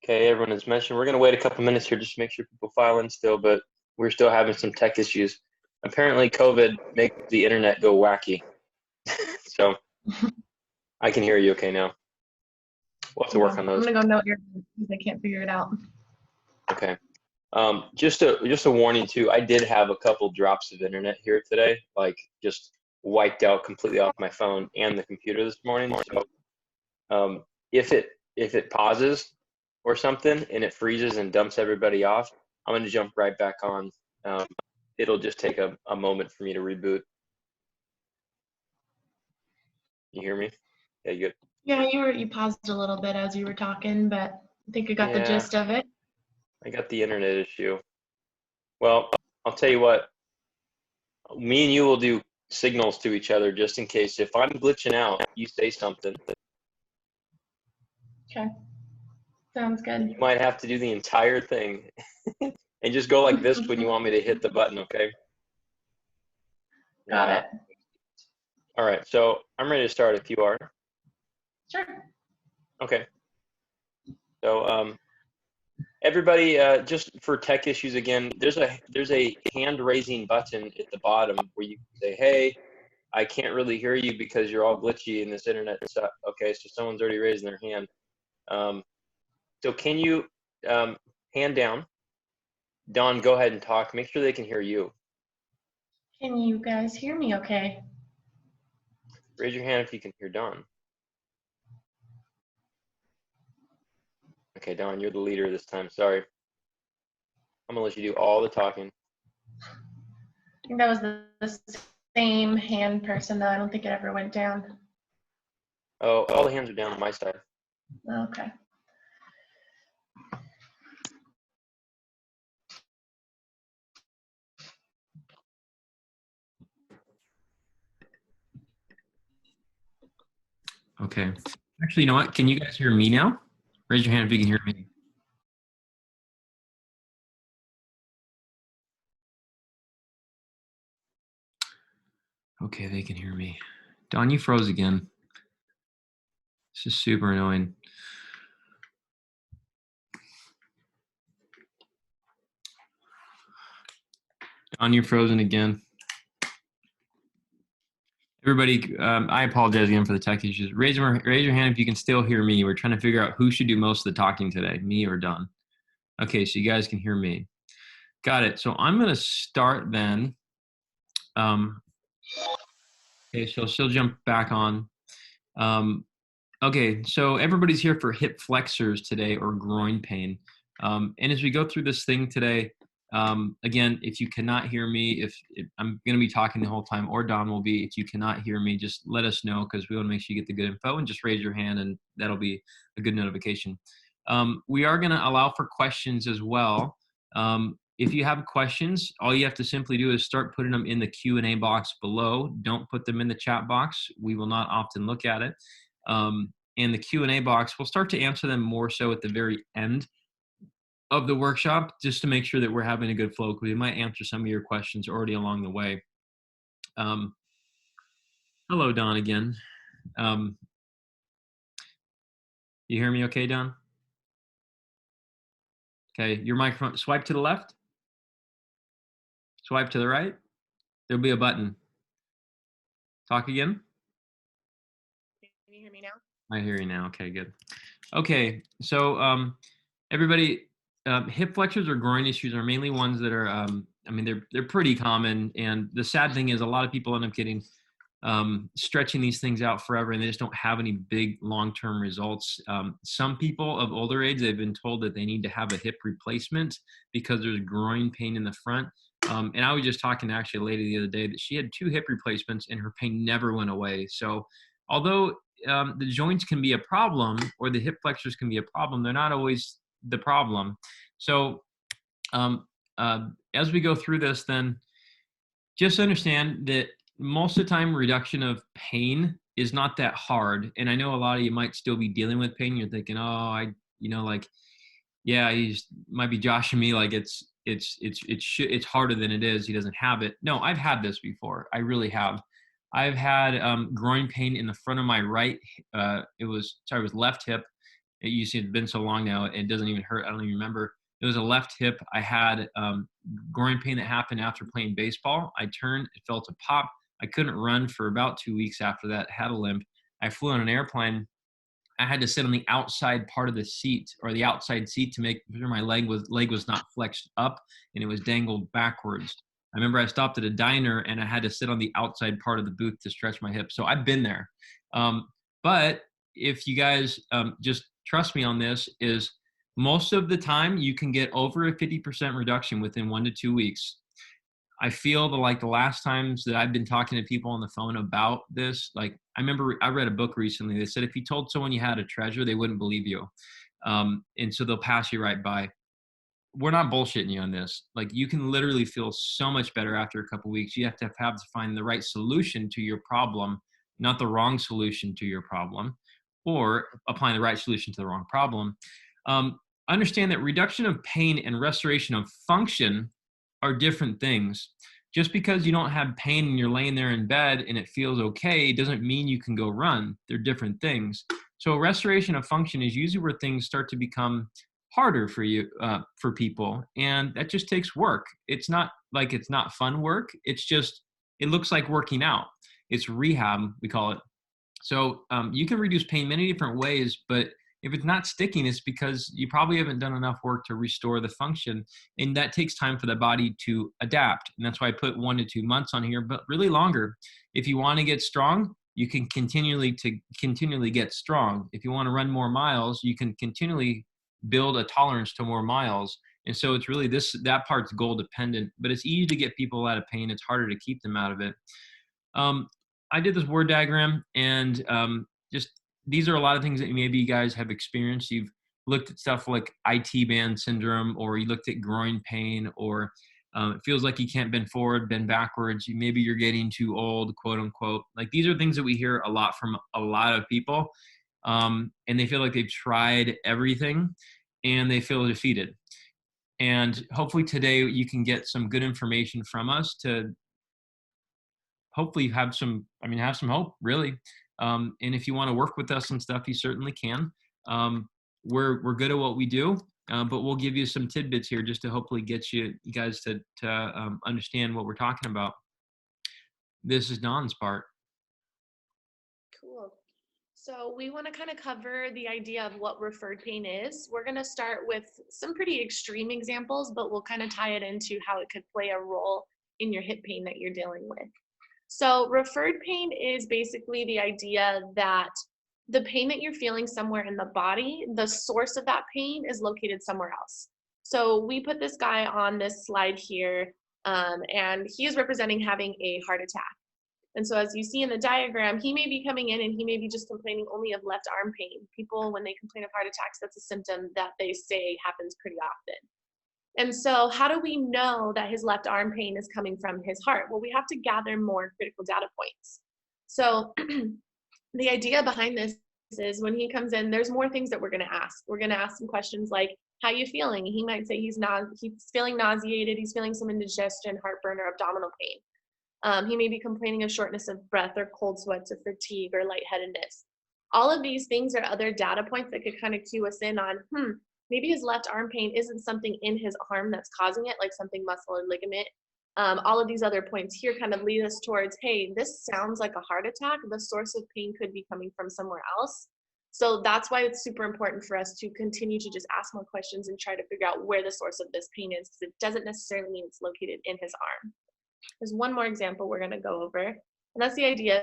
Okay, everyone, as mentioned, we're going to wait a couple minutes here just to make sure people file in still, but we're still having some tech issues. Apparently, COVID makes the internet go wacky. So I can hear you okay now. We'll have to work on those. I'm going to go note your because I can't figure it out. Okay. Just a warning too, I did have a couple drops of internet here today, like just wiped out completely off my phone and the computer this morning. So if it pauses or something and it freezes and dumps everybody off, I'm going to jump right back on. It'll just take a moment for me to reboot. You hear me? Yeah, you good? Yeah, you paused a little bit as you were talking, but I think I got the gist of it. I got the internet issue. Well, I'll tell you what, me and you will do signals to each other just in case. If I'm glitching out, you say something. Okay. Sounds good. You might have to do the entire thing and just go like this when you want me to hit the button, okay? Got it. All right, so I'm ready to start if you are. Sure. Okay. So everybody, just for tech issues again, there's a hand raising button at the bottom where you can say, hey, I can't really hear you because you're all glitchy in this internet stuff. Okay, so someone's already raising their hand. So can you, hand down, Dawn, go ahead and talk. Make sure they can hear you. Can you guys hear me okay? Raise your hand if you can hear Dawn. Okay, Dawn, you're the leader this time. Sorry. I'm gonna let you do all the talking. I think that was the same hand person, though. I don't think it ever went down. Oh, all the hands are down on my side. Okay. Okay. Actually, you know what? Can you guys hear me now? Raise your hand if you can hear me. Okay, they can hear me. Don, you froze again. This is super annoying. Don, you're frozen again. Everybody, I apologize again for the tech issues. Raise your hand if you can still hear me. We're trying to figure out who should do most of the talking today, me or Don. Okay, so you guys can hear me. Got it. So I'm going to start then. Okay, so she'll jump back on. Okay, so everybody's here for hip flexors today or groin pain. And as we go through this thing today, again, if you cannot hear me, if I'm going to be talking the whole time, or Don will be, if you cannot hear me, just let us know because we want to make sure you get the good info and just raise your hand and that'll be a good notification. We are going to allow for questions as well. If you have questions, all you have to simply do is start putting them in the Q&A box below. Don't put them in the chat box. We will not often look at it. In the Q&A box, we'll start to answer them more so at the very end of the workshop, just to make sure that we're having a good flow, because we might answer some of your questions already along the way. Hello, Don, again. You hear me okay, Don? Okay, your microphone, swipe to the left. Swipe to the right. There'll be a button. Talk again. Can you hear me now? I hear you now. Okay, good. Okay, so everybody, hip flexors or groin issues are mainly ones that are, I mean, they're pretty common. And the sad thing is a lot of people end up getting, stretching these things out forever and they just don't have any big long-term results. Some people of older age, they've been told that they need to have a hip replacement because there's groin pain in the front. And I was just talking to actually a lady the other day that she had 2 hip replacements and her pain never went away. So although the joints can be a problem or the hip flexors can be a problem, they're not always the problem. So as we go through this, then just understand that most of the time reduction of pain is not that hard. And I know a lot of you might still be dealing with pain. You're thinking, oh, yeah, he's might be joshing me like it's harder than it is. He doesn't have it. No, I've had this before. I really have. I've had groin pain in the front of my right. It was left hip, You see, it's been so long now, it doesn't even hurt. I don't even remember. It was a left hip. I had groin pain that happened after playing baseball. I turned, it felt a pop. I couldn't run for about 2 weeks after that, had a limp. I flew on an airplane. I had to sit on the outside part of the seat, or the outside seat, to make sure my leg was not flexed up and it was dangled backwards. I remember I stopped at a diner and I had to sit on the outside part of the booth to stretch my hip. So I've been there. But if you guys just trust me on this, is most of the time you can get over a 50% reduction within 1 to 2 weeks. I feel like the last times that I've been talking to people on the phone about this, like I remember I read a book recently that said if you told someone you had a treasure, they wouldn't believe you. And so they'll pass you right by. We're not bullshitting you on this. Like, you can literally feel so much better after a couple of weeks. You have to find the right solution to your problem, not the wrong solution to your problem, or applying the right solution to the wrong problem. Understand that reduction of pain and restoration of function are different things. Just because you don't have pain and you're laying there in bed and it feels okay doesn't mean you can go run. They're different things. So restoration of function is usually where things start to become harder for you, for people, and that just takes work. It's not like it's not fun work. It's just, it looks like working out. It's rehab, we call it. So you can reduce pain many different ways, but if it's not sticking, it's because you probably haven't done enough work to restore the function, and that takes time for the body to adapt. And that's why I put 1 to 2 months on here, but really longer. If you want to get strong, you can continually get strong. If you want to run more miles, you can continually build a tolerance to more miles. And so it's really that part's goal dependent, but it's easy to get people out of pain. It's harder to keep them out of it. I did this word diagram, and just these are a lot of things that maybe you guys have experienced. You've looked at stuff like IT band syndrome, or you looked at groin pain, or it feels like you can't bend forward, bend backwards. Maybe you're getting too old, quote unquote. Like, these are things that we hear a lot from a lot of people. And they feel like they've tried everything and they feel defeated. And hopefully today you can get some good information from us to hopefully have some hope, really. And if you want to work with us and stuff, you certainly can. We're good at what we do, but we'll give you some tidbits here just to hopefully get you guys to understand what we're talking about. This is Don's part. Cool. So we want to kind of cover the idea of what referred pain is. We're going to start with some pretty extreme examples, but we'll kind of tie it into how it could play a role in your hip pain that you're dealing with. So referred pain is basically the idea that the pain that you're feeling somewhere in the body, the source of that pain is located somewhere else. So we put this guy on this slide here, and he is representing having a heart attack. And so as you see in the diagram, he may be coming in and he may be just complaining only of left arm pain. People, when they complain of heart attacks, that's a symptom that they say happens pretty often. And so how do we know that his left arm pain is coming from his heart? Well, we have to gather more critical data points. So the idea behind this is when he comes in, there's more things that we're going to ask. We're going to ask some questions like, how you feeling? He might say he's feeling nauseated, he's feeling some indigestion, heartburn, or abdominal pain. He may be complaining of shortness of breath or cold sweats or fatigue or lightheadedness. All of these things are other data points that could kind of cue us in on, maybe his left arm pain isn't something in his arm that's causing it, like something muscle or ligament. All of these other points here kind of lead us towards, hey, this sounds like a heart attack. The source of pain could be coming from somewhere else. So that's why it's super important for us to continue to just ask more questions and try to figure out where the source of this pain is, because it doesn't necessarily mean it's located in his arm. There's one more example we're going to go over, and that's the idea of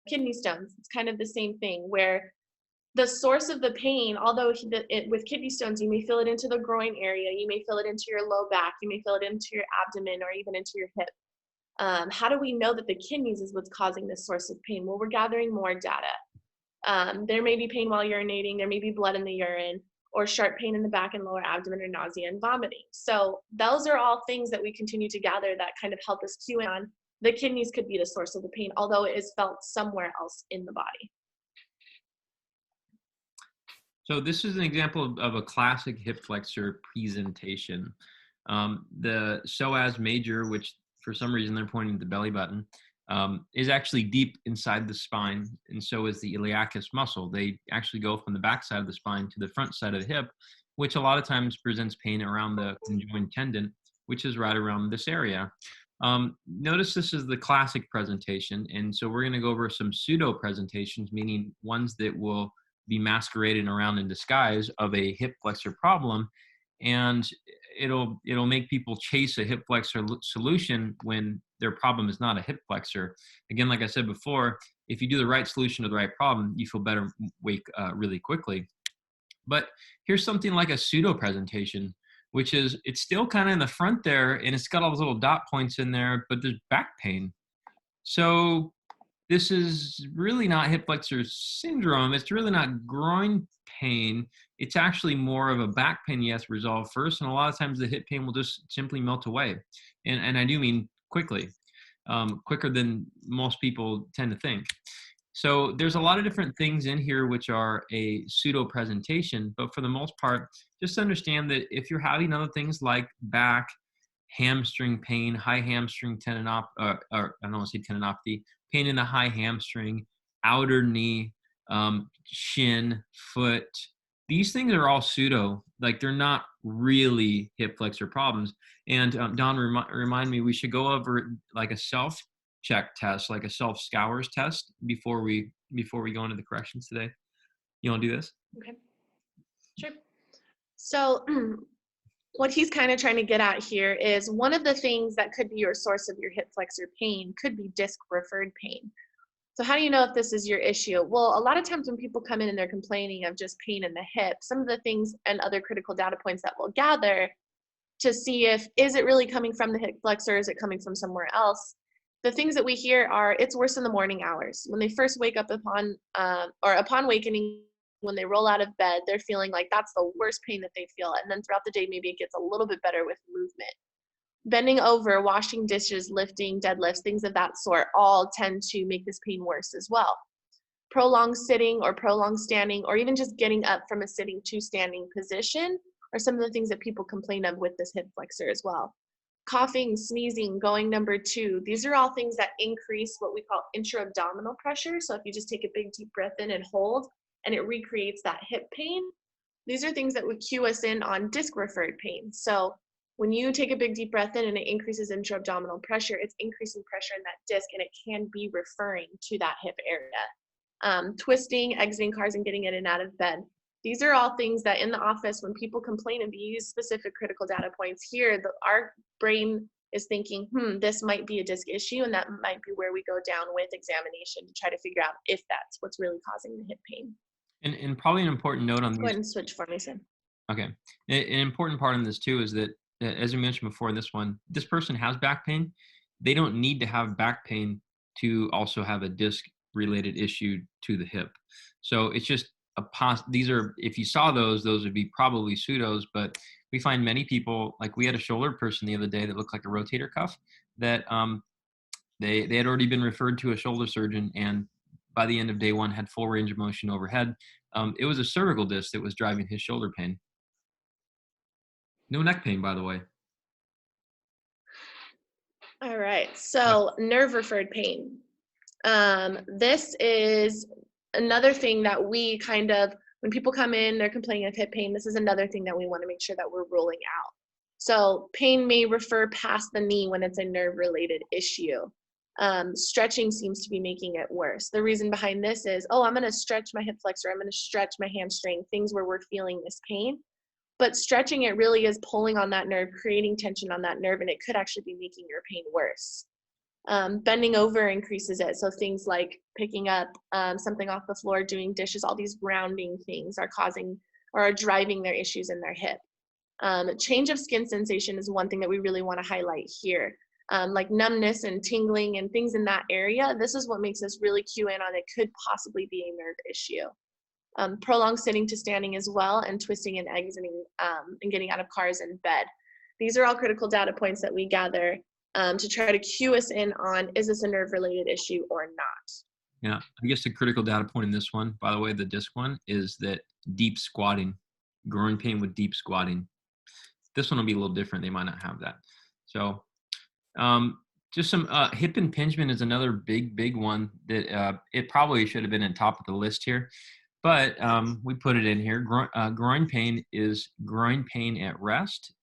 kidney stones. It's kind of the same thing, where the source of the pain, although with kidney stones, you may feel it into the groin area, you may feel it into your low back, you may feel it into your abdomen or even into your hip. How do we know that the kidneys is what's causing this source of pain? Well, we're gathering more data. There may be pain while urinating, there may be blood in the urine, or sharp pain in the back and lower abdomen, or nausea and vomiting. So those are all things that we continue to gather that kind of help us cue in on the kidneys could be the source of the pain, although it is felt somewhere else in the body. So this is an example of a classic hip flexor presentation. The psoas major, which for some reason they're pointing to the belly button, is actually deep inside the spine, and so is the iliacus muscle. They actually go from the back side of the spine to the front side of the hip, which a lot of times presents pain around the conjoined tendon, which is right around this area. Notice this is the classic presentation, and so we're going to go over some pseudo presentations, meaning ones that will be masquerading around in disguise of a hip flexor problem, and it'll make people chase a hip flexor solution when their problem is not a hip flexor. Again, like I said before, if you do the right solution to the right problem, you feel better really quickly. But here's something like a pseudo presentation, which is it's still kind of in the front there, and it's got all those little dot points in there, but there's back pain. So this is really not hip flexor syndrome. It's really not groin pain. It's actually more of a back pain you have to resolve first. And a lot of times the hip pain will just simply melt away. And I do mean quickly, quicker than most people tend to think. So there's a lot of different things in here which are a pseudo presentation, but for the most part, just understand that if you're having other things like back, hamstring pain, high hamstring tendinopathy, or I don't want to say tendinopathy, pain in the high hamstring, outer knee, shin, foot, these things are all pseudo, like they're not really hip flexor problems. And Don, remind me, we should go over like a self-check test, like a self-scours test before we go into the corrections today. You want to do this? Okay, sure. So what he's kind of trying to get at here is one of the things that could be your source of your hip flexor pain could be disc referred pain. So how do you know if this is your issue? Well, a lot of times when people come in and they're complaining of just pain in the hip, some of the things and other critical data points that we'll gather to see if, is it really coming from the hip flexor, is it coming from somewhere else? The things that we hear are, it's worse in the morning hours. When they first wake up upon wakening, when they roll out of bed, they're feeling like that's the worst pain that they feel. And then throughout the day, maybe it gets a little bit better with movement. Bending over, washing dishes, lifting, deadlifts, things of that sort all tend to make this pain worse as well. Prolonged sitting or prolonged standing, or even just getting up from a sitting to standing position are some of the things that people complain of with this hip flexor as well. Coughing, sneezing, going number 2, these are all things that increase what we call intra-abdominal pressure. So if you just take a big deep breath in and hold, and it recreates that hip pain, these are things that would cue us in on disc referred pain. So when you take a big deep breath in and it increases intra-abdominal pressure, it's increasing pressure in that disc, and it can be referring to that hip area. Twisting, exiting cars, and getting in and out of bed. These are all things that in the office, when people complain of these specific critical data points here, our brain is thinking, this might be a disc issue, and that might be where we go down with examination to try to figure out if that's what's really causing the hip pain. And probably an important note on these. Go ahead and switch for me, Sam. Okay. An important part on this too is that, as we mentioned before in this one, this person has back pain. They don't need to have back pain to also have a disc related issue to the hip. So it's just these are, if you saw those would be probably pseudos, but we find many people, like we had a shoulder person the other day that looked like a rotator cuff that they had already been referred to a shoulder surgeon, and by the end of day 1 had full range of motion overhead. It was a cervical disc that was driving his shoulder pain. No neck pain, by the way. All right, so nerve referred pain. This is another thing that we kind of, when people come in, they're complaining of hip pain, this is another thing that we want to make sure that we're ruling out. So pain may refer past the knee when it's a nerve related issue. Stretching seems to be making it worse. The reason behind this is, I'm going to stretch my hip flexor, I'm going to stretch my hamstring, things where we're feeling this pain. But stretching it really is pulling on that nerve, creating tension on that nerve, and it could actually be making your pain worse. Bending over increases it. So things like picking up something off the floor, doing dishes, all these grounding things are causing or are driving their issues in their hip. Change of skin sensation is one thing that we really want to highlight here. Like numbness and tingling and things in that area. This is what makes us really cue in on it could possibly be a nerve issue. Prolonged sitting to standing as well, and twisting and exiting and getting out of cars and bed. These are all critical data points that we gather to try to cue us in on, is this a nerve related issue or not? Yeah, I guess the critical data point in this one, by the way, the disc one, is that deep squatting, groin pain with deep squatting. This one will be a little different. They might not have that. So Just some hip impingement is another big one that it probably should have been on top of the list here, but we put it in here. Groin pain is groin pain at rest.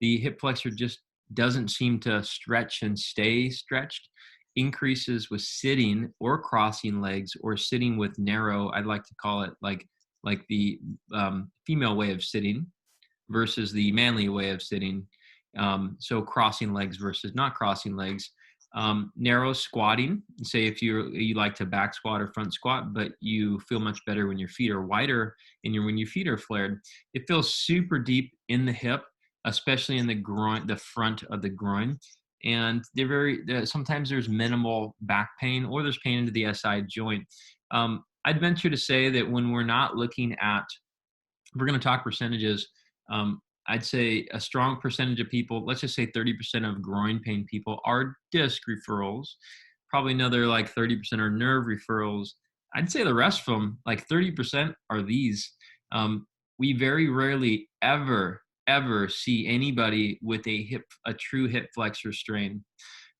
The hip flexor just doesn't seem to stretch and stay stretched. Increases with sitting or crossing legs, or sitting with narrow, I'd like to call it like the female way of sitting versus the manly way of sitting. So crossing legs versus not crossing legs. Narrow squatting, say if you like to back squat or front squat, but you feel much better when your feet are wider and when your feet are flared. It feels super deep in the hip, especially in the groin, the front of the groin. And sometimes there's minimal back pain, or there's pain into the SI joint. I'd venture to say that when we're not looking at, we're going to talk percentages. I'd say a strong percentage of people, let's just say 30% of groin pain people are disc referrals. Probably another like 30% are nerve referrals. I'd say the rest of them, like 30%, are these. We very rarely ever see anybody with a true hip flexor strain.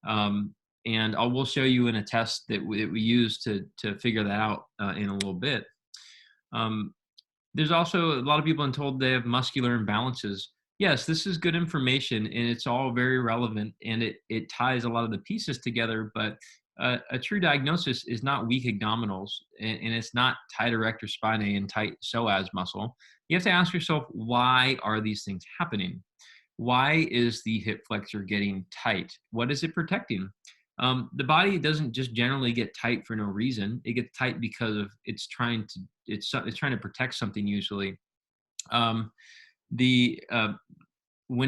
And we'll show you in a test that we use to figure that out in a little bit. There's also a lot of people told they have muscular imbalances. Yes, this is good information, and it's all very relevant, and it ties a lot of the pieces together, but a true diagnosis is not weak abdominals, and it's not tight erector spinae and tight psoas muscle. You have to ask yourself, why are these things happening? Why is the hip flexor getting tight? What is it protecting? The body doesn't just generally get tight for no reason. It gets tight because of it's trying to protect something usually. When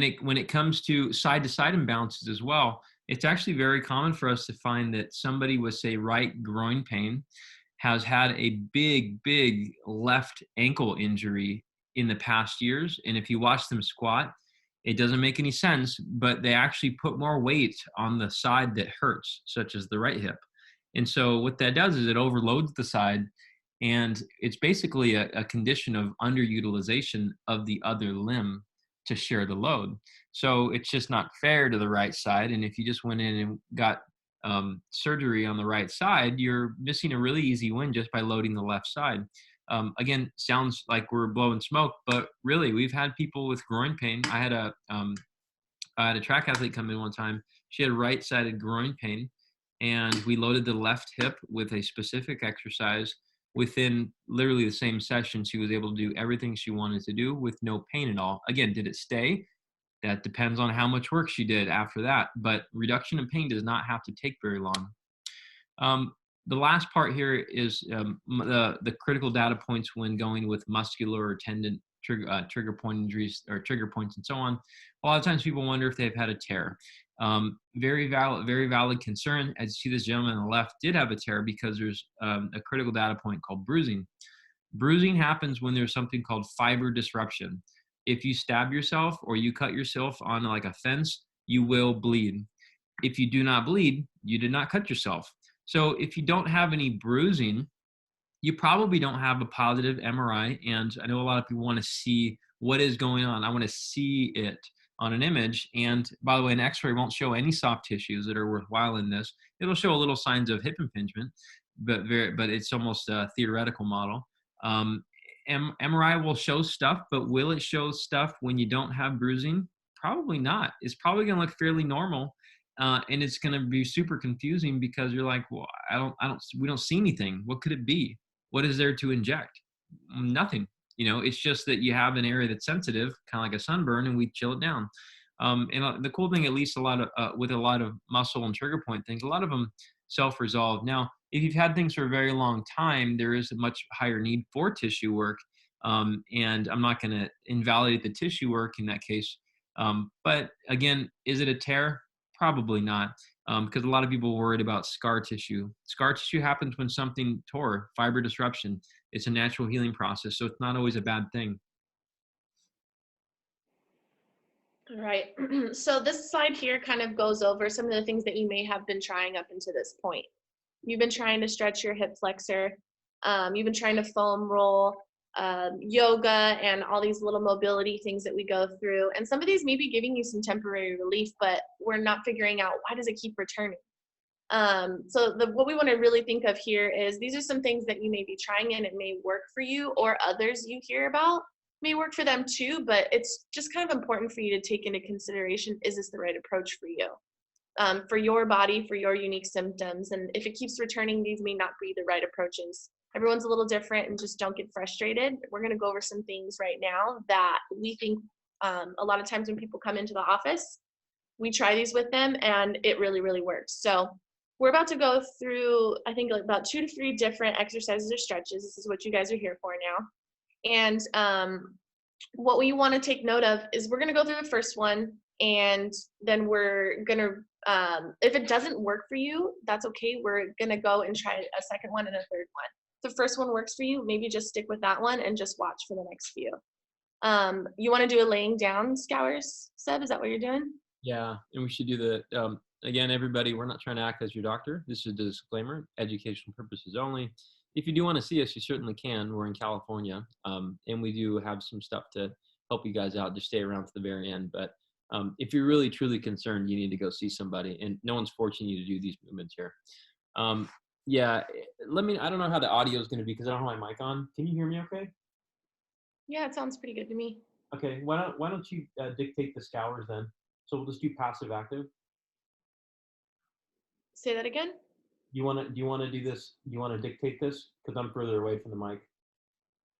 it comes to side-to-side imbalances as well, it's actually very common for us to find that somebody with, say, right groin pain has had a big left ankle injury in the past years. And if you watch them squat, it doesn't make any sense, but they actually put more weight on the side that hurts, such as the right hip. And so what that does is it overloads the side, and it's basically a condition of underutilization of the other limb to share the load. So it's just not fair to the right side. And if you just went in and got surgery on the right side, you're missing a really easy win just by loading the left side. Again, sounds like we're blowing smoke, but really we've had people with groin pain. I had a track athlete come in one time. She had right-sided groin pain, and we loaded the left hip with a specific exercise. Within literally the same session, she was able to do everything she wanted to do with no pain at all. Again, did it stay? That depends on how much work she did after that, but reduction in pain does not have to take very long. The last part here is the critical data points when going with muscular or tendon trigger point injuries or trigger points and so on. A lot of times people wonder if they've had a tear. Very valid concern. As you see, this gentleman on the left did have a tear because there's a critical data point called bruising. Bruising happens when there's something called fiber disruption. If you stab yourself or you cut yourself on like a fence, you will bleed. If you do not bleed, you did not cut yourself. So if you don't have any bruising, you probably don't have a positive MRI. And I know a lot of people want to see what is going on. I want to see it on an image. And by the way, an x-ray won't show any soft tissues that are worthwhile in this. It'll show a little signs of hip impingement, but it's almost a theoretical model. MRI will show stuff, but will it show stuff when you don't have bruising? Probably not. It's probably going to look fairly normal. And it's going to be super confusing because you're like, well, we don't see anything. What could it be? What is there to inject? Nothing. It's just that you have an area that's sensitive, kind of like a sunburn, and we chill it down. And the cool thing, at least with a lot of muscle and trigger point things, a lot of them self-resolve. Now, if you've had things for a very long time, there is a much higher need for tissue work. And I'm not going to invalidate the tissue work in that case. But again, is it a tear? Probably not, because a lot of people are worried about scar tissue. Scar tissue happens when something tore, fiber disruption. It's a natural healing process, so it's not always a bad thing. All right. So this slide here kind of goes over some of the things that you may have been trying up until this point. You've been trying to stretch your hip flexor. You've been trying to foam roll. yoga and all these little mobility things that we go through. And some of these may be giving you some temporary relief, but we're not figuring out why does it keep returning. So what we want to really think of here is these are some things that you may be trying and it may work for you, or others you hear about may work for them too, but it's just kind of important for you to take into consideration, is this the right approach for you? For your body, for your unique symptoms. And if it keeps returning, these may not be the right approaches. Everyone's a little different, and just don't get frustrated. We're going to go over some things right now that we think a lot of times when people come into the office, we try these with them and it really, really works. So we're about to go through, I think, about 2 to 3 different exercises or stretches. This is what you guys are here for now. And what we want to take note of is we're going to go through the first one, and then we're going to, if it doesn't work for you, that's okay. We're going to go and try a second one and a third one. If the first one works for you, maybe just stick with that one and just watch for the next few. You want to do a laying down scours, Seb? Is that what you're doing? Yeah, and we should do the, again, everybody, we're not trying to act as your doctor. This is a disclaimer, educational purposes only. If you do want to see us, you certainly can. We're in California, and we do have some stuff to help you guys out. Just stay around to the very end. But if you're really, truly concerned, you need to go see somebody, and no one's forcing you to do these movements here. Yeah, I don't know how the audio is going to be because I don't have my mic on. Can you hear me okay? Yeah, it sounds pretty good to me. Okay, why don't you dictate the scours then? So we'll just do passive active. Say that again? Do you want to do this? You want to dictate this? Because I'm further away from the mic.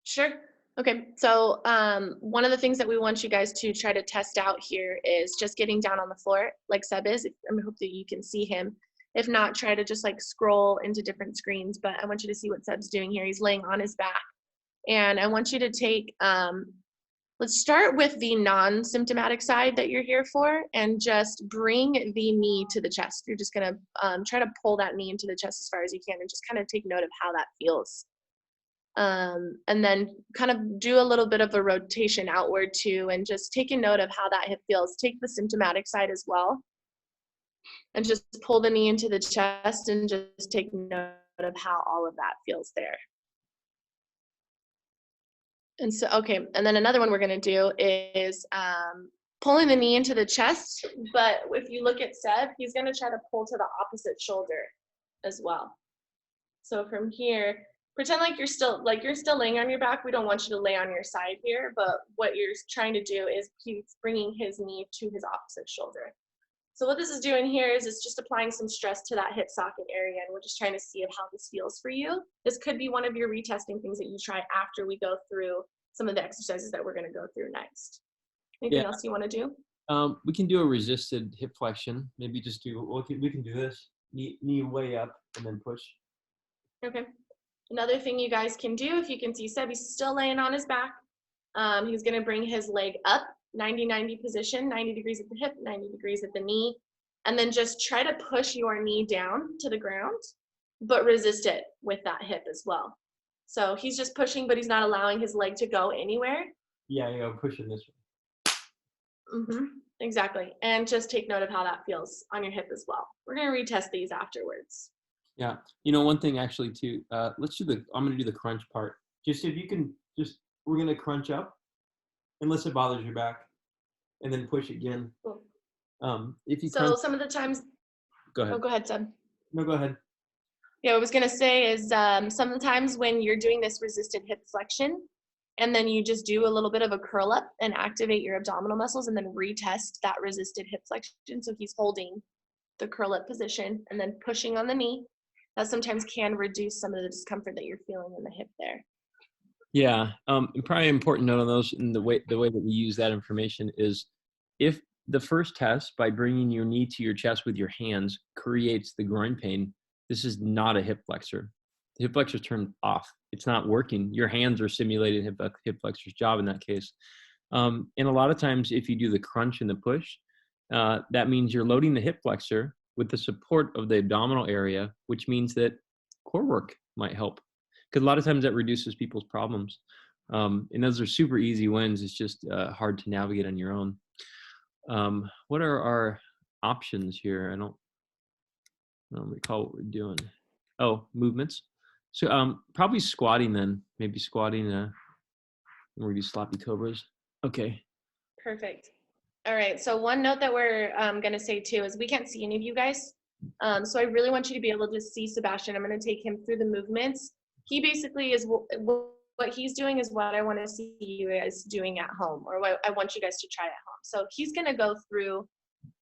Sure. Okay, so one of the things that we want you guys to try to test out here is just getting down on the floor like Seb is. I hope that you can see him. If not, try to just like scroll into different screens, but I want you to see what Seb's doing here. He's laying on his back. And I want you to take, let's start with the non-symptomatic side that you're here for, and just bring the knee to the chest. You're just gonna try to pull that knee into the chest as far as you can, and just kind of take note of how that feels. And then kind of do a little bit of a rotation outward too, and just take a note of how that hip feels. Take the symptomatic side as well, and just pull the knee into the chest and just take note of how all of that feels there. And so, okay, and then another one we're gonna do is pulling the knee into the chest, but if you look at Seb, he's gonna try to pull to the opposite shoulder as well. So from here, pretend like you're still laying on your back. We don't want you to lay on your side here, but what you're trying to do is he's bringing his knee to his opposite shoulder. So what this is doing here is it's just applying some stress to that hip socket area, and we're just trying to see how this feels for you. This could be one of your retesting things that you try after we go through some of the exercises that we're going to go through next. Anything else you want to do? We can do a resisted hip flexion. Maybe just do, we can do this, knee way up and then push. Okay. Another thing you guys can do, if you can see Seb, he's still laying on his back. He's going to bring his leg up, 90-90 position, 90 degrees at the hip, 90 degrees at the knee, and then just try to push your knee down to the ground, but resist it with that hip as well. So he's just pushing, but he's not allowing his leg to go anywhere. Yeah, pushing this way. Exactly. And just take note of how that feels on your hip as well. We're going to retest these afterwards. Yeah. You know, one thing actually too, I'm going to do the crunch part. Just if you can we're going to crunch up unless it bothers your back, and then push again. Cool. If you so some of the times, go ahead. Oh, go ahead, Seb. No, go ahead. Yeah, what I was going to say is sometimes when you're doing this resisted hip flexion, and then you just do a little bit of a curl up and activate your abdominal muscles and then retest that resisted hip flexion. So he's holding the curl up position and then pushing on the knee. That sometimes can reduce some of the discomfort that you're feeling in the hip there. Yeah, probably important note on those, and the way that we use that information is if the first test by bringing your knee to your chest with your hands creates the groin pain, this is not a hip flexor. The hip flexor is turned off. It's not working. Your hands are simulating hip flexor's job in that case. And a lot of times if you do the crunch and the push, that means you're loading the hip flexor with the support of the abdominal area, which means that core work might help. Because a lot of times that reduces people's problems. And those are super easy wins. It's just hard to navigate on your own. What are our options here? I don't recall what we're doing. Oh, movements. So probably squatting then. Maybe squatting And we're gonna do sloppy cobras. Okay. Perfect. All right, so one note that we're gonna say too is we can't see any of you guys. So I really want you to be able to see Sebastian. I'm gonna take him through the movements. He basically is, what he's doing is what I wanna see you guys doing at home, or what I want you guys to try at home. So he's gonna go through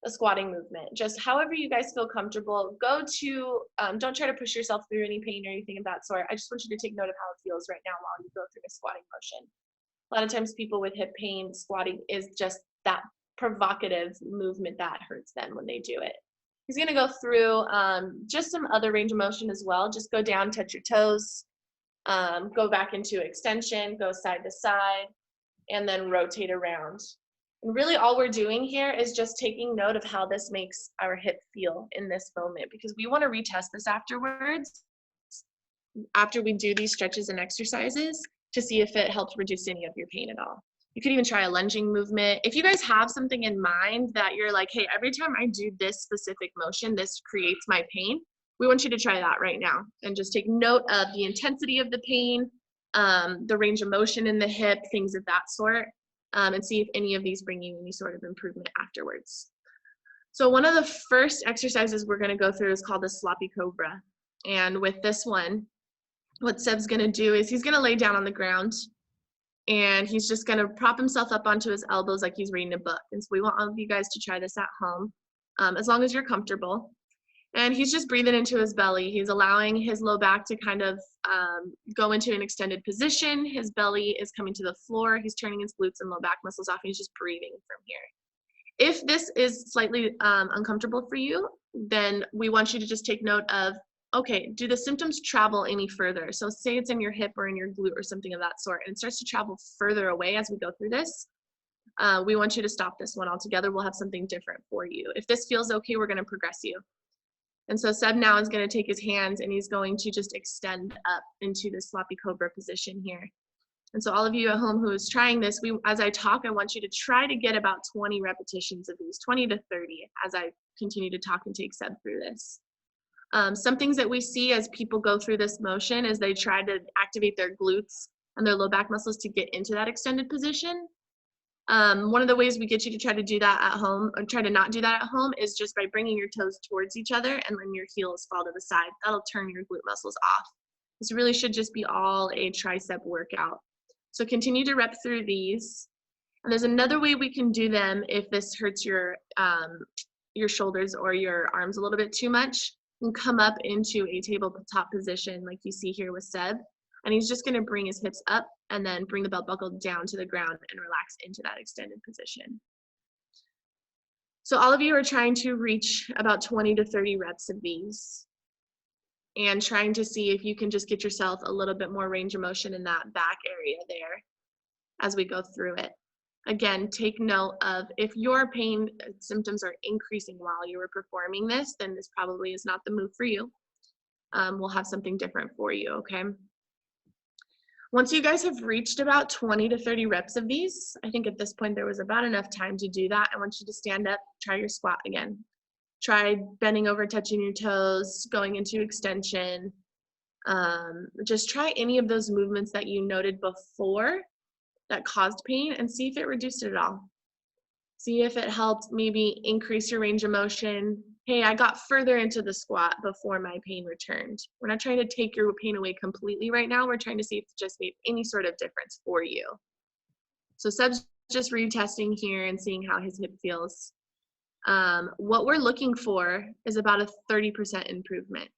a squatting movement, just however you guys feel comfortable. Go to, don't try to push yourself through any pain or anything of that sort. I just want you to take note of how it feels right now while you go through a squatting motion. A lot of times people with hip pain, squatting is just that provocative movement that hurts them when they do it. He's gonna go through just some other range of motion as well. Just go down, touch your toes, go back into extension, go side to side, and then rotate around. And really all we're doing here is just taking note of how this makes our hip feel in this moment, because we wanna retest this afterwards, after we do these stretches and exercises, to see if it helps reduce any of your pain at all. You could even try a lunging movement. If you guys have something in mind that you're like, hey, every time I do this specific motion, this creates my pain, we want you to try that right now and just take note of the intensity of the pain, the range of motion in the hip, things of that sort, and see if any of these bring you any sort of improvement afterwards. So one of the first exercises we're gonna go through is called the sloppy cobra. And with this one, what Seb's gonna do is he's gonna lay down on the ground, and he's just gonna prop himself up onto his elbows like he's reading a book. And so we want all of you guys to try this at home, as long as you're comfortable. And he's just breathing into his belly. He's allowing his low back to kind of go into an extended position. His belly is coming to the floor. He's turning his glutes and low back muscles off. He's just breathing from here. If this is slightly uncomfortable for you, then we want you to just take note of, okay, do the symptoms travel any further? So say it's in your hip or in your glute or something of that sort, and it starts to travel further away as we go through this. We want you to stop this one altogether. We'll have something different for you. If this feels okay, we're gonna progress you. And so Seb now is gonna take his hands and he's going to just extend up into the sloppy cobra position here. And so all of you at home who is trying this, as I talk, I want you to try to get about 20 repetitions of these, 20 to 30, as I continue to talk and take Seb through this. Some things that we see as people go through this motion is they try to activate their glutes and their low back muscles to get into that extended position. One of the ways we get you to try to do that at home, or try to not do that at home, is just by bringing your toes towards each other and letting your heels fall to the side. That'll turn your glute muscles off. This really should just be all a tricep workout. So continue to rep through these. And there's another way we can do them if this hurts your shoulders or your arms a little bit too much. And come up into a tabletop position like you see here with Seb. And he's just gonna bring his hips up and then bring the belt buckle down to the ground and relax into that extended position. So all of you are trying to reach about 20 to 30 reps of these and trying to see if you can just get yourself a little bit more range of motion in that back area there as we go through it. Again, take note of if your pain symptoms are increasing while you were performing this, then this probably is not the move for you. We'll have something different for you, okay? Once you guys have reached about 20 to 30 reps of these, I think at this point there was about enough time to do that. I want you to stand up, try your squat again. Try bending over, touching your toes, going into extension. Just try any of those movements that you noted before that caused pain and see if it reduced it at all. See if it helped maybe increase your range of motion. Hey, I got further into the squat before my pain returned. We're not trying to take your pain away completely right now. We're trying to see if it just made any sort of difference for you. So Seb's just retesting here and seeing how his hip feels. What we're looking for is about a 30% improvement.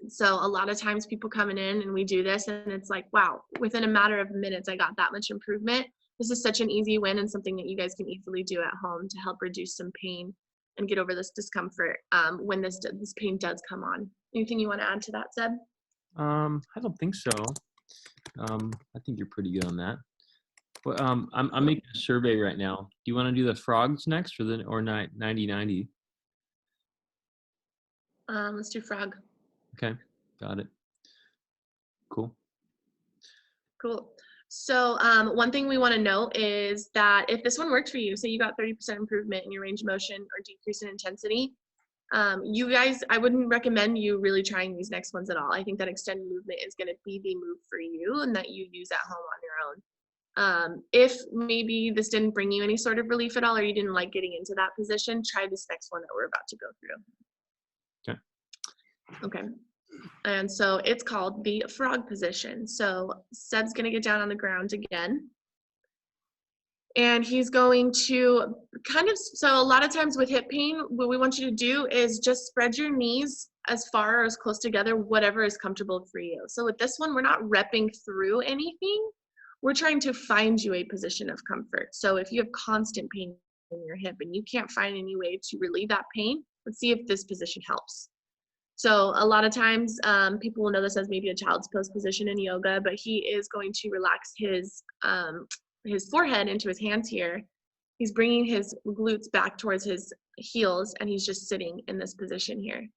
So a lot of times people coming in and we do this and it's like, wow, within a matter of minutes, I got that much improvement. This is such an easy win and something that you guys can easily do at home to help reduce some pain and get over this discomfort when this pain does come on. Anything you want to add to that, Seb? I don't think so. I think you're pretty good on that. But I'm making a survey right now. Do you want to do the frogs next or 90-90? Let's do frog. Okay, got it. Cool. Cool. So one thing we want to note is that if this one worked for you, say you got 30% improvement in your range of motion or decrease in intensity, you guys, I wouldn't recommend you really trying these next ones at all. I think that extended movement is going to be the move for you and that you use at home on your own. If maybe this didn't bring you any sort of relief at all, or you didn't like getting into that position, try this next one that we're about to go through. Okay. And so it's called the frog position. So Seb's going to get down on the ground again. And he's going to so a lot of times with hip pain, what we want you to do is just spread your knees as far or as close together, whatever is comfortable for you. So with this one, we're not repping through anything. We're trying to find you a position of comfort. So if you have constant pain in your hip and you can't find any way to relieve that pain, let's see if this position helps. So a lot of times people will know this as maybe a child's pose position in yoga, but he is going to relax his forehead into his hands here. He's bringing his glutes back towards his heels, and he's just sitting in this position here.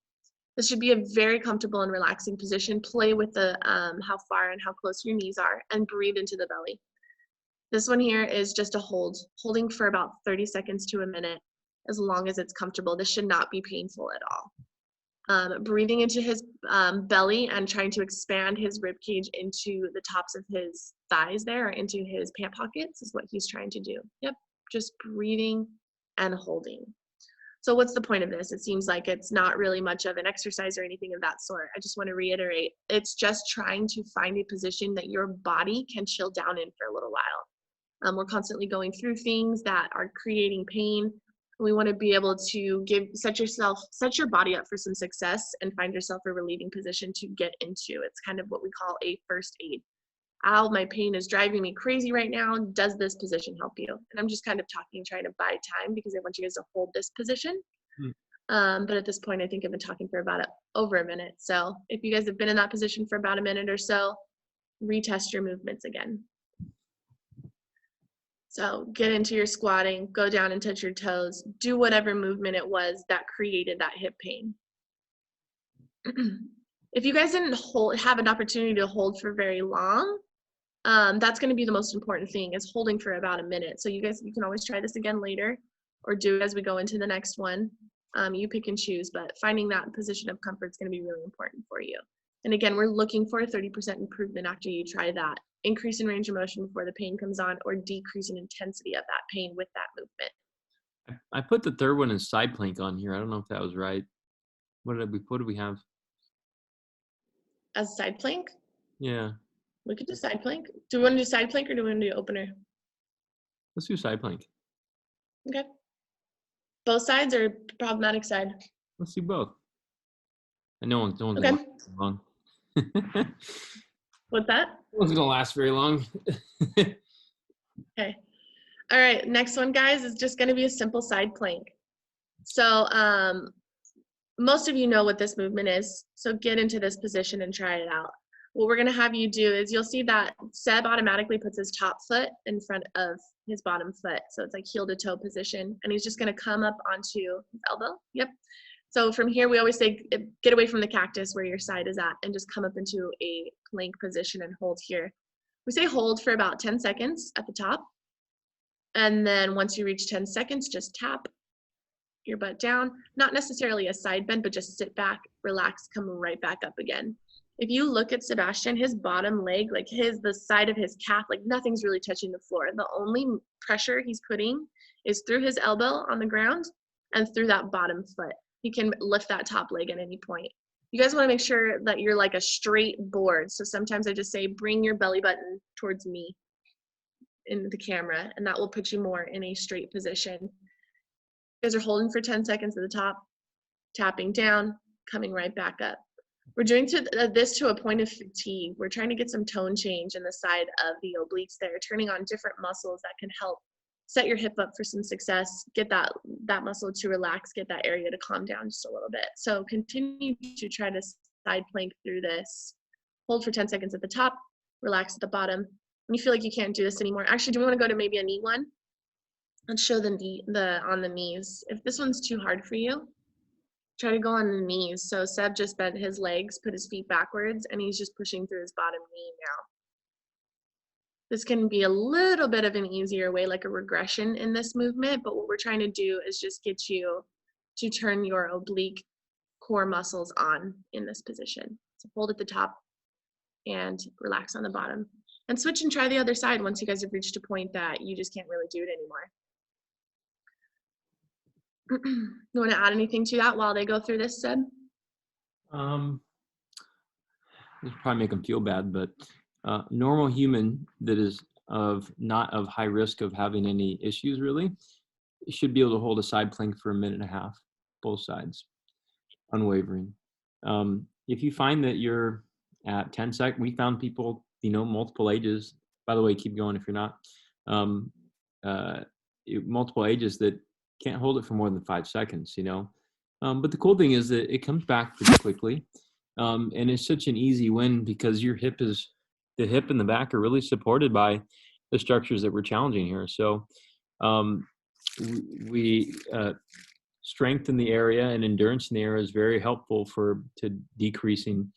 This should be a very comfortable and relaxing position. Play with the how far and how close your knees are, and breathe into the belly. This one here is just a holding for about 30 seconds to a minute, as long as it's comfortable. This should not be painful at all. Breathing into his belly and trying to expand his rib cage into the tops of his thighs there, or into his pant pockets is what he's trying to do. Yep, just breathing and holding. So what's the point of this? It seems like it's not really much of an exercise or anything of that sort. I just want to reiterate, it's just trying to find a position that your body can chill down in for a little while. We're constantly going through things that are creating pain. We want to be able to set your body up for some success and find yourself a relieving position to get into. It's kind of what we call a first aid. Ow, my pain is driving me crazy right now. Does this position help you? And I'm just kind of trying to buy time because I want you guys to hold this position. But at this point, I think I've been talking for about over a minute. So if you guys have been in that position for about a minute or so, retest your movements again. So get into your squatting, go down and touch your toes, do whatever movement it was that created that hip pain. If you guys didn't have an opportunity to hold for very long, that's going to be the most important thing, is holding for about a minute. So you can always try this again later, or do it as we go into the next one. You pick and choose, but finding that position of comfort is going to be really important for you. And again, we're looking for a 30% improvement after you try that. Increase in range of motion before the pain comes on, or decrease in intensity of that pain with that movement. I put the third one in side plank on here. I don't know if that was right. What did we have? As side plank? Yeah. We could do side plank. Do we want to do side plank, or do we want to do opener? Let's do side plank. Okay. Both sides or problematic side? Let's do both. And no one's Okay. gonna last long. What's that? No one's gonna last very long. Okay. All right. Next one, guys, is just going to be a simple side plank. So most of you know what this movement is. So get into this position and try it out. What we're going to have you do is, you'll see that Seb automatically puts his top foot in front of his bottom foot. So it's like heel to toe position. And he's just going to come up onto his elbow. Yep. So from here, we always say, get away from the cactus where your side is at, and just come up into a plank position and hold here. We say hold for about 10 seconds at the top. And then once you reach 10 seconds, just tap your butt down. Not necessarily a side bend, but just sit back, relax, come right back up again. If you look at Sebastian, his bottom leg, like the side of his calf, like nothing's really touching the floor. The only pressure he's putting is through his elbow on the ground and through that bottom foot. He can lift that top leg at any point. You guys want to make sure that you're like a straight board. So sometimes I just say, bring your belly button towards me in the camera, and that will put you more in a straight position. You guys are holding for 10 seconds at the top, tapping down, coming right back up. We're doing this to a point of fatigue. We're trying to get some tone change in the side of the obliques there, turning on different muscles that can help set your hip up for some success, get that muscle to relax, get that area to calm down just a little bit. So continue to try to side plank through this. Hold for 10 seconds at the top, relax at the bottom. When you feel like you can't do this anymore, actually, do we want to go to maybe a knee one? Let's show on the knees. If this one's too hard for you, try to go on the knees. So Seb just bent his legs, put his feet backwards, and he's just pushing through his bottom knee now. This can be a little bit of an easier way, like a regression in this movement, but what we're trying to do is just get you to turn your oblique core muscles on in this position. So hold at the top and relax on the bottom. And switch and try the other side once you guys have reached a point that you just can't really do it anymore. You want to add anything to that while they go through this, Seb? This will probably make them feel bad, but normal human that is not of high risk of having any issues really should be able to hold a side plank for 1.5 minutes, both sides, unwavering. If you find that you're at 10 seconds, we found people, multiple ages, by the way, keep going if you're not, multiple ages that can't hold it for more than 5 seconds, but the cool thing is that it comes back pretty quickly. And it's such an easy win because the hip and the back are really supported by the structures that we're challenging here. So we strength in the area and endurance in the area is very helpful to decreasing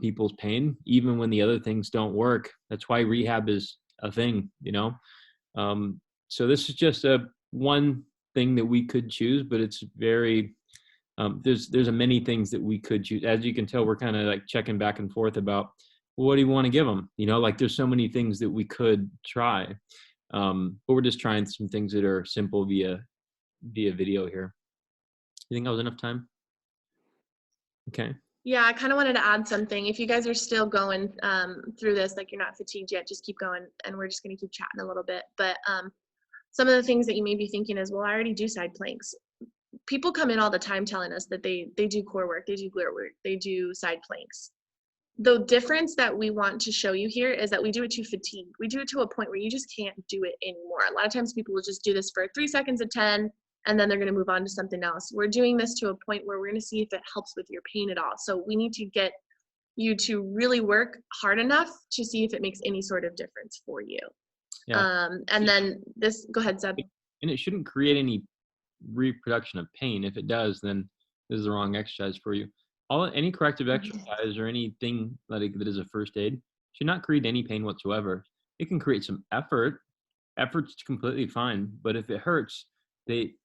people's pain, even when the other things don't work. That's why rehab is a thing, So this is just one thing that we could choose, but it's very, there's many things that we could choose. As you can tell, we're kind of like checking back and forth about what do you want to give them? There's so many things that we could try, but we're just trying some things that are simple via video here. You think that was enough time? Okay. Yeah, I kind of wanted to add something. If you guys are still going through this, like you're not fatigued yet, just keep going, and we're just going to keep chatting a little bit. But some of the things that you may be thinking is, well, I already do side planks. People come in all the time telling us that they do core work, they do glute work, they do side planks. The difference that we want to show you here is that we do it to fatigue. We do it to a point where you just can't do it anymore. A lot of times people will just do this for 3 seconds of 10, and then they're going to move on to something else. We're doing this to a point where we're going to see if it helps with your pain at all. So we need to get you to really work hard enough to see if it makes any sort of difference for you. Yeah. And then this, go ahead, Zeb. And it shouldn't create any reproduction of pain. If it does, then this is the wrong exercise for you. Any corrective exercise or anything that is a first aid should not create any pain whatsoever. It can create some effort. Effort's completely fine, but if it hurts,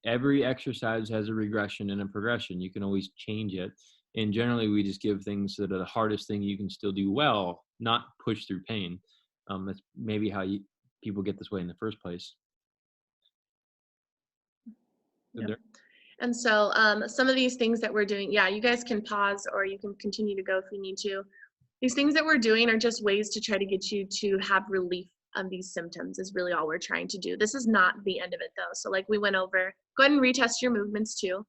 every exercise has a regression and a progression. You can always change it. And generally, we just give things that are the hardest thing you can still do well, not push through pain. That's maybe how people get this way in the first place. Yep. And so some of these things that we're doing, yeah, you guys can pause or you can continue to go if you need to. These things that we're doing are just ways to try to get you to have relief of these symptoms is really all we're trying to do. This is not the end of it though. So like we went over, go ahead and retest your movements too.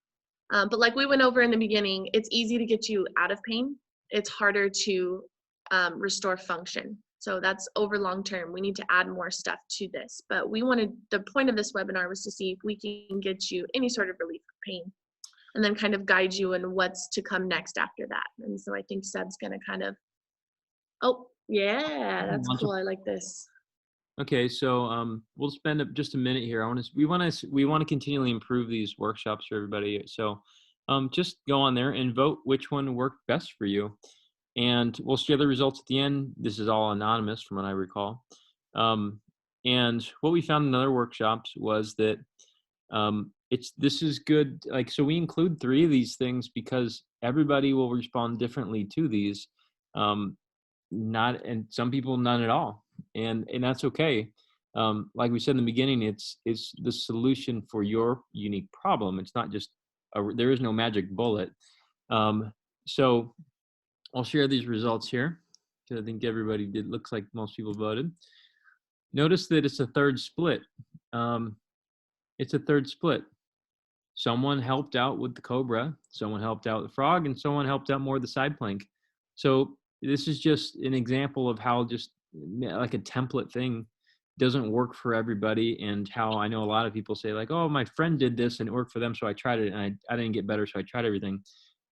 But like we went over in the beginning, it's easy to get you out of pain. It's harder to restore function. So that's over long term. We need to add more stuff to this. But the point of this webinar was to see if we can get you any sort of relief of pain and then kind of guide you in what's to come next after that. And so I think Seb's gonna kind of, oh yeah, that's cool, I like this. Okay, so we'll spend just a minute here. We want to continually improve these workshops for everybody. So just go on there and vote which one worked best for you. And we'll share the results at the end. This is all anonymous from what I recall. And what we found in other workshops was that this is good. So we include 3 of these things because everybody will respond differently to these. And some people none at all. And that's okay. Like we said in the beginning, it's the solution for your unique problem. It's not just there is no magic bullet. So I'll share these results here because I think everybody did. Looks like most people voted. Notice that it's a third split. It's a third split. Someone helped out with the cobra, someone helped out with the frog, and someone helped out more with the side plank. So this is just an example of how just like a template thing doesn't work for everybody, and how I know a lot of people say like, oh, my friend did this and it worked for them, so I tried it and I didn't get better, so I tried everything.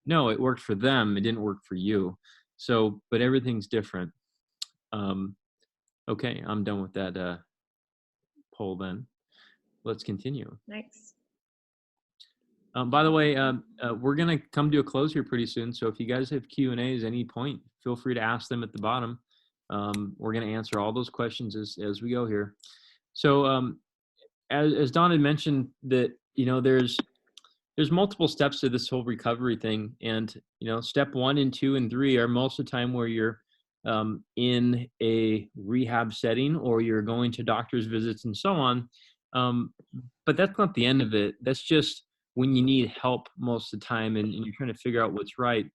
No, it worked for them. It didn't work for you. So, but everything's different. Okay, I'm done with that poll then. Let's continue. Nice. By the way, we're going to come to a close here pretty soon. So if you guys have Q&As at any point, feel free to ask them at the bottom. We're going to answer all those questions as we go here. So as Don had mentioned that, there's multiple steps to this whole recovery thing. And, step 1 and 2 and 3 are most of the time where you're in a rehab setting, or you're going to doctor's visits and so on. But that's not the end of it. That's just when you need help most of the time and you're trying to figure out what's right.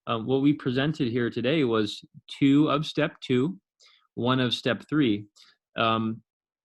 What we presented here today was 2 of step 2, 1 of step 3.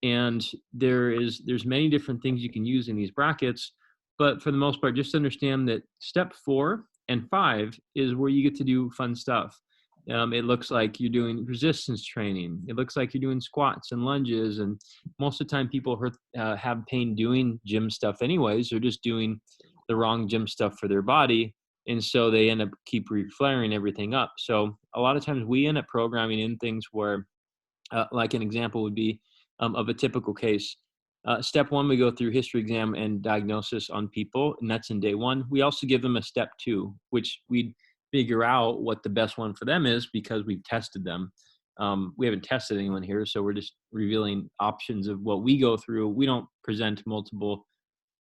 And there's many different things you can use in these brackets, but for the most part, just understand that step 4 and 5 is where you get to do fun stuff. It looks like you're doing resistance training. It looks like you're doing squats and lunges. And most of the time people have pain doing gym stuff anyways. They're just doing the wrong gym stuff for their body. And so they end up keep reflaring everything up. So a lot of times we end up programming in things where, like an example would be of a typical case. Step 1, we go through history exam and diagnosis on people, and that's in day 1. We also give them a step 2, which we figure out what the best one for them is because we've tested them. We haven't tested anyone here, so we're just revealing options of what we go through. We don't present multiple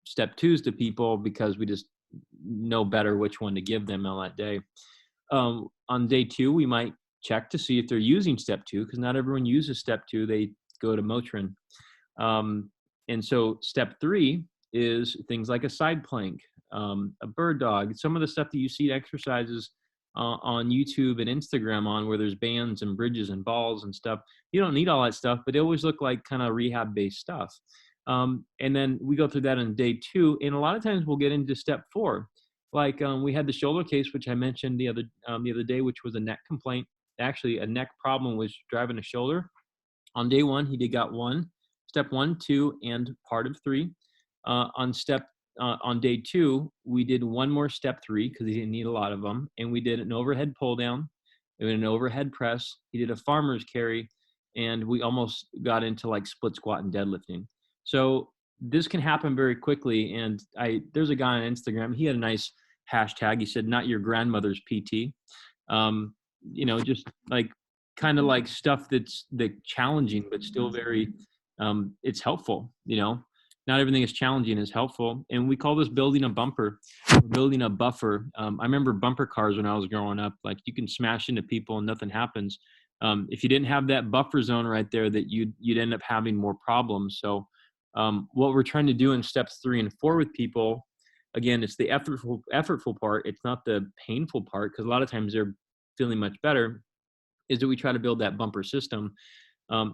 step 2s to people because we just know better which one to give them on that day. On day 2, we might check to see if they're using step 2, because not everyone uses step 2. They go to Motrin. And so step 3 is things like a side plank, a bird dog, some of the stuff that you see exercises on YouTube and Instagram on where there's bands and bridges and balls and stuff. You don't need all that stuff, but they always look like kind of rehab based stuff. And then we go through that on day 2. And a lot of times we'll get into step 4. Like we had the shoulder case, which I mentioned the other day, which was a neck complaint. Actually, a neck problem was driving a shoulder. On day 1, he got step 1, 2, and part of 3. On day 2, we did one more step 3 because he didn't need a lot of them, and we did an overhead pull down, and an overhead press. He did a farmer's carry, and we almost got into like split squat and deadlifting. So this can happen very quickly. And there's a guy on Instagram. He had a nice hashtag. He said, "Not your grandmother's PT." Just like kind of like stuff that's challenging, but still very, it's helpful. Not everything is challenging is helpful. And we call this building a bumper, building a buffer. I remember bumper cars when I was growing up, like you can smash into people and nothing happens. If you didn't have that buffer zone right there, that you'd end up having more problems. So what we're trying to do in steps 3 and 4 with people, again, it's the effortful part. It's not the painful part, because a lot of times they're feeling much better, is that we try to build that bumper system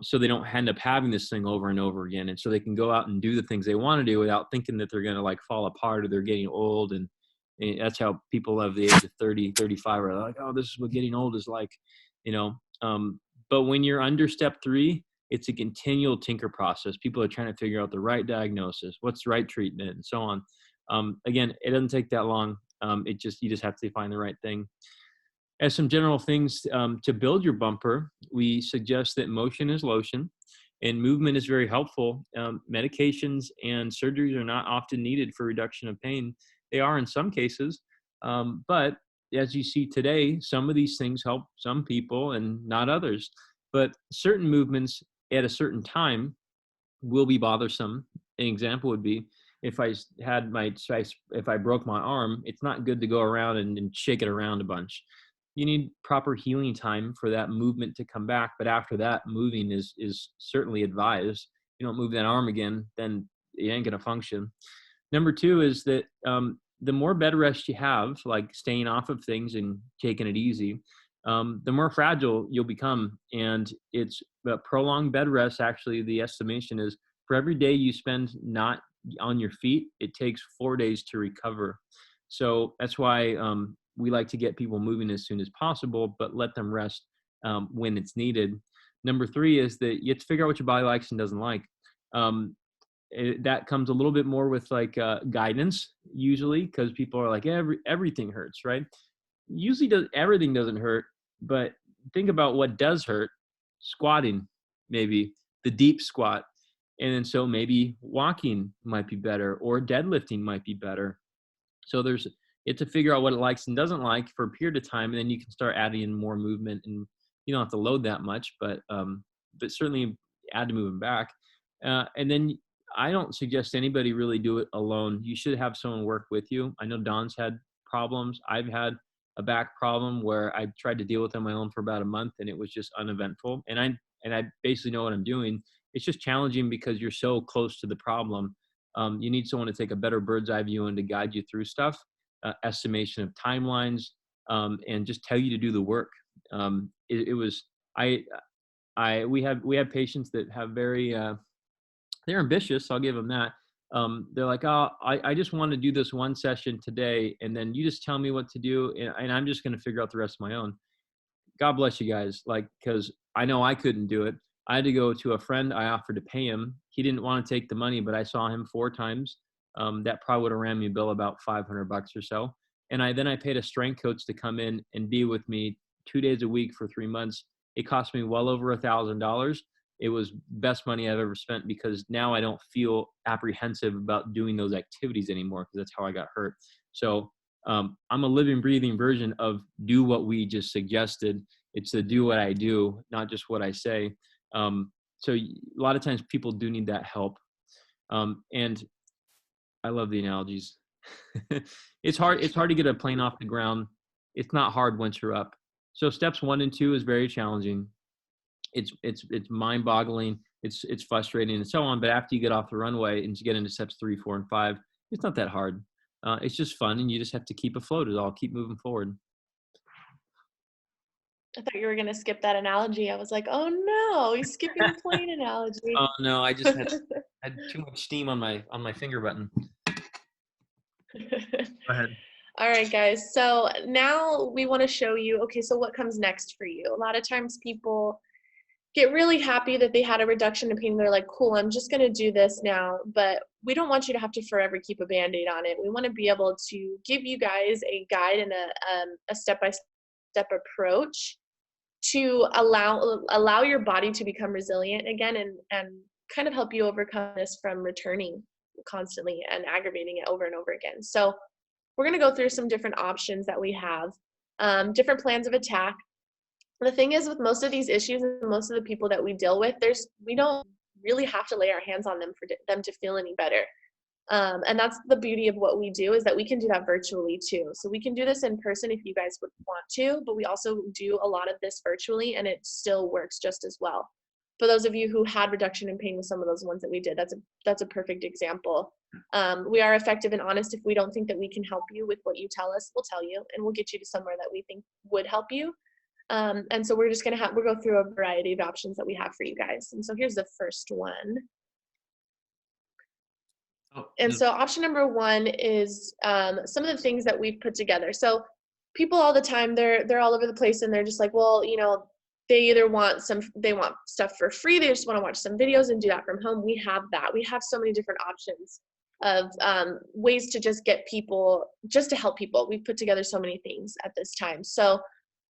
so they don't end up having this thing over and over again. And so they can go out and do the things they want to do without thinking that they're going to like fall apart or they're getting old. And that's how people of the age of 30, 35 are like, oh, this is what getting old is like, but when you're under step 3, it's a continual tinker process. People are trying to figure out the right diagnosis, what's the right treatment, and so on. Again, it doesn't take that long. You just have to find the right thing. As some general things to build your bumper, we suggest that motion is lotion and movement is very helpful. Medications and surgeries are not often needed for reduction of pain. They are in some cases, but as you see today, some of these things help some people and not others. But certain movements at a certain time will be bothersome. An example would be if I broke my arm, it's not good to go around and shake it around a bunch. You need proper healing time for that movement to come back. But after that, moving is certainly advised. You don't move that arm again, then it ain't going to function. Number 2 is that the more bed rest you have, like staying off of things and taking it easy, the more fragile you'll become. And it's prolonged bed rest. Actually, the estimation is for every day you spend not on your feet, it takes 4 days to recover. So that's why we like to get people moving as soon as possible, but let them rest when it's needed. Number 3 is that you have to figure out what your body likes and doesn't like. That comes a little bit more with like guidance usually, because people are like, everything hurts, right? Usually everything doesn't hurt, but think about what does hurt. Squatting, maybe the deep squat. And then so maybe walking might be better, or deadlifting might be better. So you have to figure out what it likes and doesn't like for a period of time, and then you can start adding in more movement, and you don't have to load that much, but certainly add to moving back. And then I don't suggest anybody really do it alone. You should have someone work with you. I know Don's had problems. I've had a back problem where I tried to deal with on my own for about a month, and it was just uneventful. And I basically know what I'm doing. It's just challenging because you're so close to the problem. You need someone to take a better bird's eye view and to guide you through stuff, estimation of timelines, and just tell you to do the work. We have patients that have they're ambitious. I'll give them that. They're like, oh, I just want to do this one session today, and then you just tell me what to do, and I'm just going to figure out the rest of my own. God bless you guys, because I know I couldn't do it. I had to go to a friend. I offered to pay him. He didn't want to take the money, but I saw him 4 times. That probably would have ran me a bill about $500 or so. And I paid a strength coach to come in and be with me 2 days a week for 3 months. It cost me well over $1,000. It was best money I've ever spent, because now I don't feel apprehensive about doing those activities anymore, because that's how I got hurt. So I'm a living, breathing version of do what we just suggested. It's to do what I do, not just what I say. So a lot of times people do need that help. And I love the analogies. It's hard to get a plane off the ground. It's not hard once you're up. So steps 1 and 2 is very challenging. It's mind-boggling. It's frustrating and so on. But after you get off the runway and you get into steps 3, 4, and 5, it's not that hard. It's just fun, and you just have to keep afloat. It's all keep moving forward. I thought you were going to skip that analogy. I was like, oh no, he's skipping the plane analogy. Oh no, I just had too much steam on my finger button. Go ahead. All right, guys. So now we want to show you, okay, so what comes next for you? A lot of times people get really happy that they had a reduction in pain. They're like, cool, I'm just going to do this now. But we don't want you to have to forever keep a Band-Aid on it. We want to be able to give you guys a guide and a step-by-step approach to allow your body to become resilient again, and kind of help you overcome this from returning constantly and aggravating it over and over again. So we're going to go through some different options that we have, different plans of attack. The thing is, with most of these issues and most of the people that we deal with, we don't really have to lay our hands on them for them to feel any better. And that's the beauty of what we do, is that we can do that virtually too. So we can do this in person if you guys would want to, but we also do a lot of this virtually, and it still works just as well. For those of you who had reduction in pain with some of those ones that we did, that's a perfect example. We are effective and honest. If we don't think that we can help you with what you tell us, we'll tell you, and we'll get you to somewhere that we think would help you. And so we're just we'll go through a variety of options that we have for you guys. And so here's the first one. And so option number 1 is some of the things that we've put together. So people all the time, they're all over the place, and they're just like, well, they either want stuff for free, they just want to watch some videos and do that from home. We have that. We have so many different options of ways to just to help people. We've put together so many things at this time. So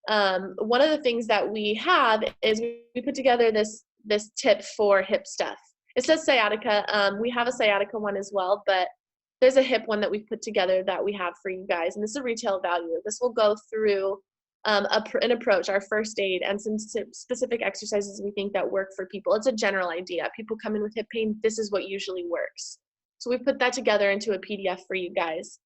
one of the things that we have is we put together this tip for hip stuff. It says sciatica. We have a sciatica one as well, but there's a hip one that we've put together that we have for you guys, and this is a retail value. This will go through an approach, our first aid, and some specific exercises we think that work for people. It's a general idea. People come in with hip pain, this is what usually works. So we put that together into a PDF for you guys.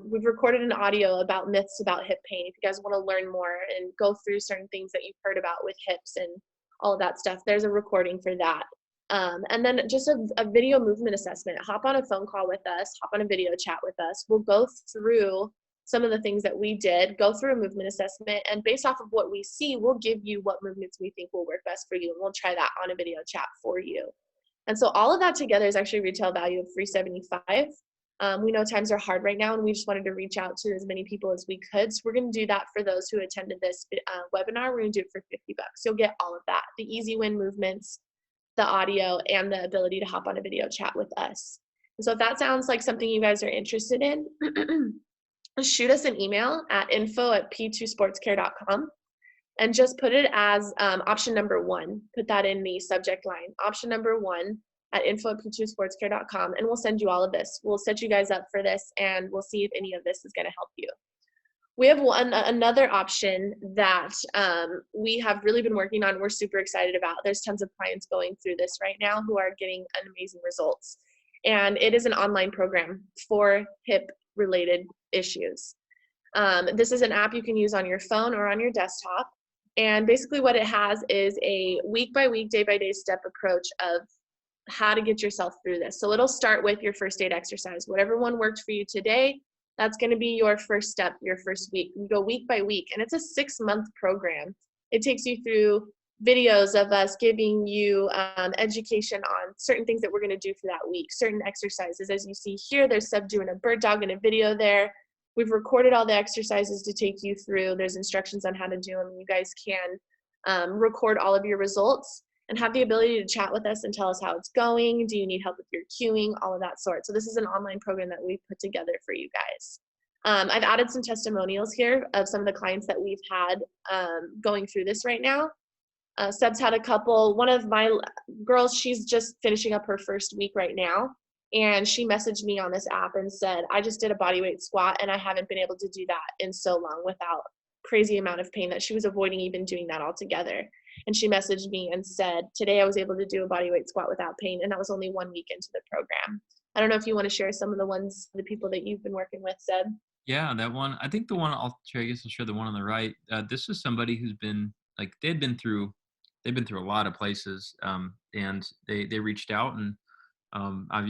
We've recorded an audio about myths about hip pain. If you guys want to learn more and go through certain things that you've heard about with hips and all of that stuff, there's a recording for that. And then just a video movement assessment. Hop on a phone call with us, hop on a video chat with us. We'll go through some of the things that we did, go through a movement assessment, and based off of what we see, we'll give you what movements we think will work best for you, and we'll try that on a video chat for you. And so all of that together is actually retail value of $375. We know times are hard right now, and we just wanted to reach out to as many people as we could. So we're going to do that for those who attended this webinar. We're going to do it for $50. You'll get all of that, the easy win movements, the audio, and the ability to hop on a video chat with us. And so if that sounds like something you guys are interested in, shoot us an email at info@p2sportscare.com and just put it as option number 1. Put that in the subject line, option number 1 at info@p2sportscare.com, and we'll send you all of this. We'll set you guys up for this, and we'll see if any of this is going to help you. We have another option that we have really been working on. We're super excited about. There's tons of clients going through this right now who are getting amazing results. And it is an online program for hip-related issues. This is an app you can use on your phone or on your desktop. And basically what it has is a week by week, day by day step approach of how to get yourself through this. So it'll start with your first aid exercise. Whatever one worked for you today, that's going to be your first step, your first week. You go week by week, and it's a 6-month program. It takes you through videos of us giving you education on certain things that we're going to do for that week, certain exercises. As you see here, there's Seb doing a bird dog in a video there. We've recorded all the exercises to take you through. There's instructions on how to do them. You guys can record all of your results and have the ability to chat with us and tell us how it's going. Do you need help with your cueing? All of that sort. So this is an online program that we've put together for you guys. I've added some testimonials here of some of the clients that we've had going through this right now. Seb's had a couple. One of my girls, she's just finishing up her first week right now. And she messaged me on this app and said, I just did a bodyweight squat and I haven't been able to do that in so long without crazy amount of pain, that she was avoiding even doing that altogether. And she messaged me and said, today I was able to do a bodyweight squat without pain. And that was only 1 week into the program. I don't know if you want to share some of the people that you've been working with, Seb. Yeah, that one. I think the one I'll share, I guess I'll share the one on the right. This is somebody who's been, like, they've been through a lot of places, and they reached out, and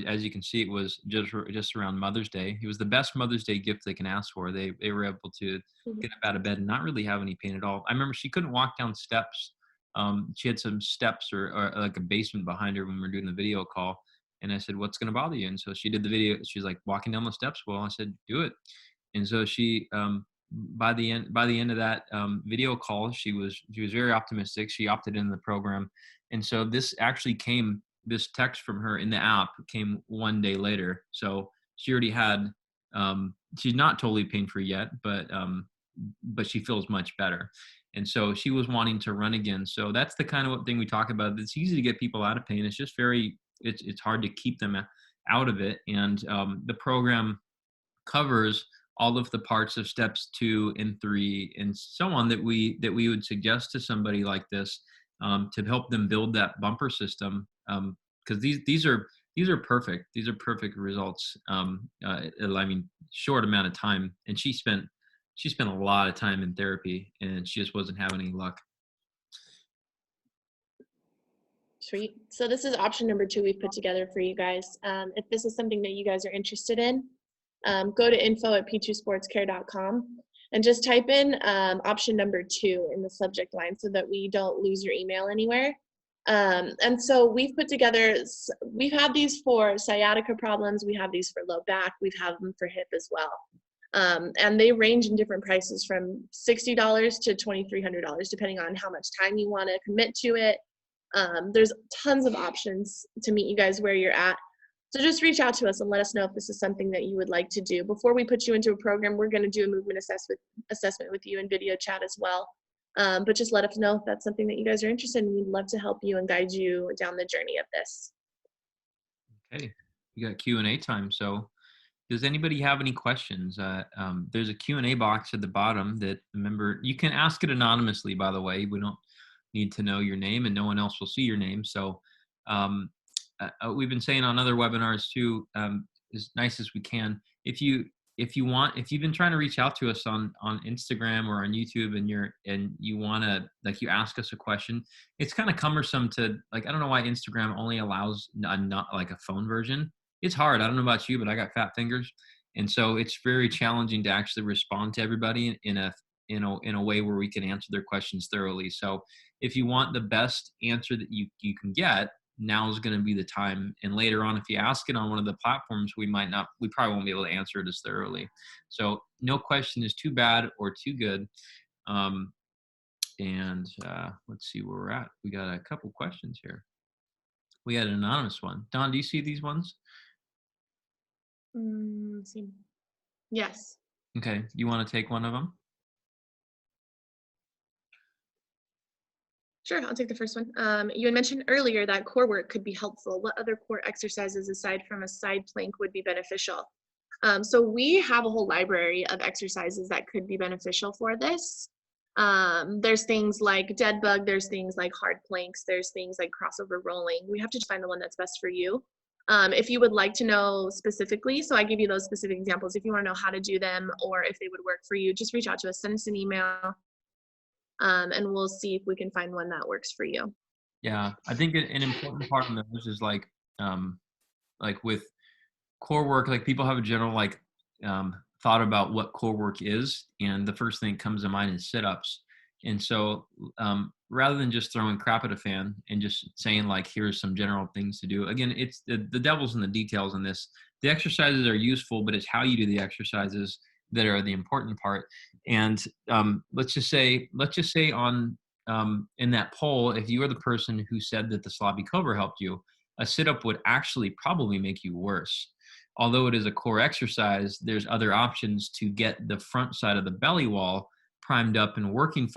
as you can see, it was just around Mother's Day. It was the best Mother's Day gift they can ask for. They were able to get up out of bed and not really have any pain at all. I remember she couldn't walk down steps. She had some steps or like a basement behind her when we were doing the video call. And I said, what's going to bother you? And so she did the video. She's like, walking down the steps. Well, I said, do it. And so she, by the end of that video call, she was very optimistic. She opted into the program. And so this text from her in the app came 1 day later. So she already had, she's not totally pain-free yet, but she feels much better. And so she was wanting to run again. So that's the kind of thing we talk about. It's easy to get people out of pain. It's just it's hard to keep them out of it. And the program covers all of the parts of steps 2 and 3 and so on that we would suggest to somebody like this to help them build that bumper system. Because these are perfect. These are perfect results. Short amount of time. And she spent a lot of time in therapy, and she just wasn't having any luck. Sweet. So this is option number 2 we've put together for you guys. If this is something that you guys are interested in, go to info@p2sportscare.com and just type in option number 2 in the subject line so that we don't lose your email anywhere. And so we've put together, we've had these for sciatica problems, we have these for low back, we've had them for hip as well. And they range in different prices from $60 to $2,300, depending on how much time you want to commit to it. There's tons of options to meet you guys where you're at. So just reach out to us and let us know if this is something that you would like to do. Before we put you into a program, we're going to do a movement assessment with you in video chat as well. But just let us know if that's something that you guys are interested in. We'd love to help you and guide you down the journey of this. Okay, we got Q&A time. So does anybody have any questions? There's a Q&A box at the bottom that, remember, you can ask it anonymously, by the way. We don't need to know your name, and no one else will see your name. So we've been saying on other webinars too, as nice as we can, if you've been trying to reach out to us on Instagram or on YouTube, and you want to, like, you ask us a question, it's kind of cumbersome to, like, I don't know why Instagram only allows not like a phone version. It's hard. I don't know about you, but I got fat fingers. And so it's very challenging to actually respond to everybody in a way where we can answer their questions thoroughly. So if you want the best answer that you can get, now is going to be the time. And later on, if you ask it on one of the platforms, we probably won't be able to answer it as thoroughly. So no question is too bad or too good. Let's see where we're at. We got a couple questions here. We had an anonymous one. Don, do you see these ones? Let's see. Yes. Okay. You want to take one of them? Sure, I'll take the first one. You had mentioned earlier that core work could be helpful. What other core exercises aside from a side plank would be beneficial? So we have a whole library of exercises that could be beneficial for this. There's things like dead bug, there's things like hard planks, there's things like crossover rolling. We have to find the one that's best for you. If you would like to know specifically, so I give you those specific examples. If you want to know how to do them or if they would work for you, just reach out to us, send us an email, and we'll see if we can find one that works for you. Yeah, I think an important part of those is like with core work, like people have a general thought about what core work is, and the first thing that comes to mind is sit-ups. And so rather than just throwing crap at a fan and just saying like, here's some general things to do, again, it's the devil's in the details in this. The exercises are useful, but it's how you do the exercises that are the important part. And let's just say on in that poll, if you are the person who said that the sloppy cobra helped you, a sit-up would actually probably make you worse. Although it is a core exercise, there's other options to get the front side of the belly wall primed up and working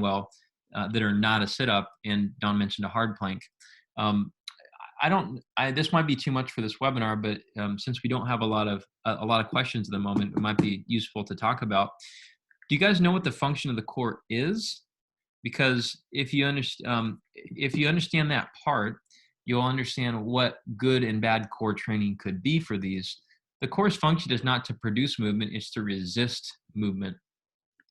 well that are not a sit-up. And Don mentioned a hard plank. This might be too much for this webinar, but since we don't have a lot of questions at the moment, it might be useful to talk about. Do you guys know what the function of the core is? Because if you understand that part, you'll understand what good and bad core training could be for these. The core's function is not to produce movement, it's to resist movement.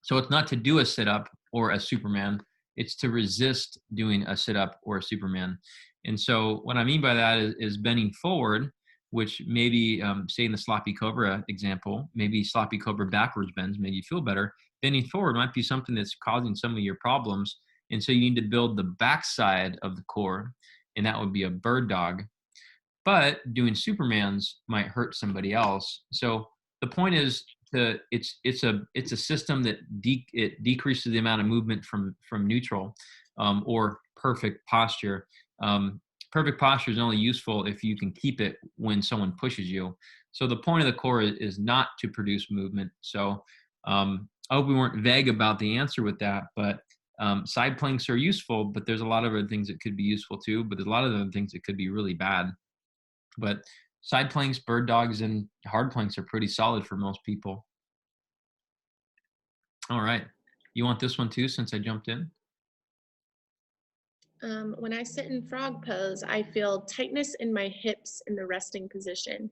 So it's not to do a sit-up or a Superman, it's to resist doing a sit-up or a Superman. And so what I mean by that is bending forward, which maybe, say in the sloppy cobra example, maybe sloppy cobra backwards bends, maybe you feel better. Bending forward might be something that's causing some of your problems. And so you need to build the backside of the core, and that would be a bird dog. But doing Supermans might hurt somebody else. So the point is it's a system that it decreases the amount of movement from neutral or perfect posture. Perfect posture is only useful if you can keep it when someone pushes you. So the point of the core is not to produce movement. So I hope we weren't vague about the answer with that, but side planks are useful, but there's a lot of other things that could be useful too, but there's a lot of other things that could be really bad. But side planks, bird dogs, and hard planks are pretty solid for most people. All right. You want this one too, since I jumped in? When I sit in frog pose, I feel tightness in my hips in the resting position.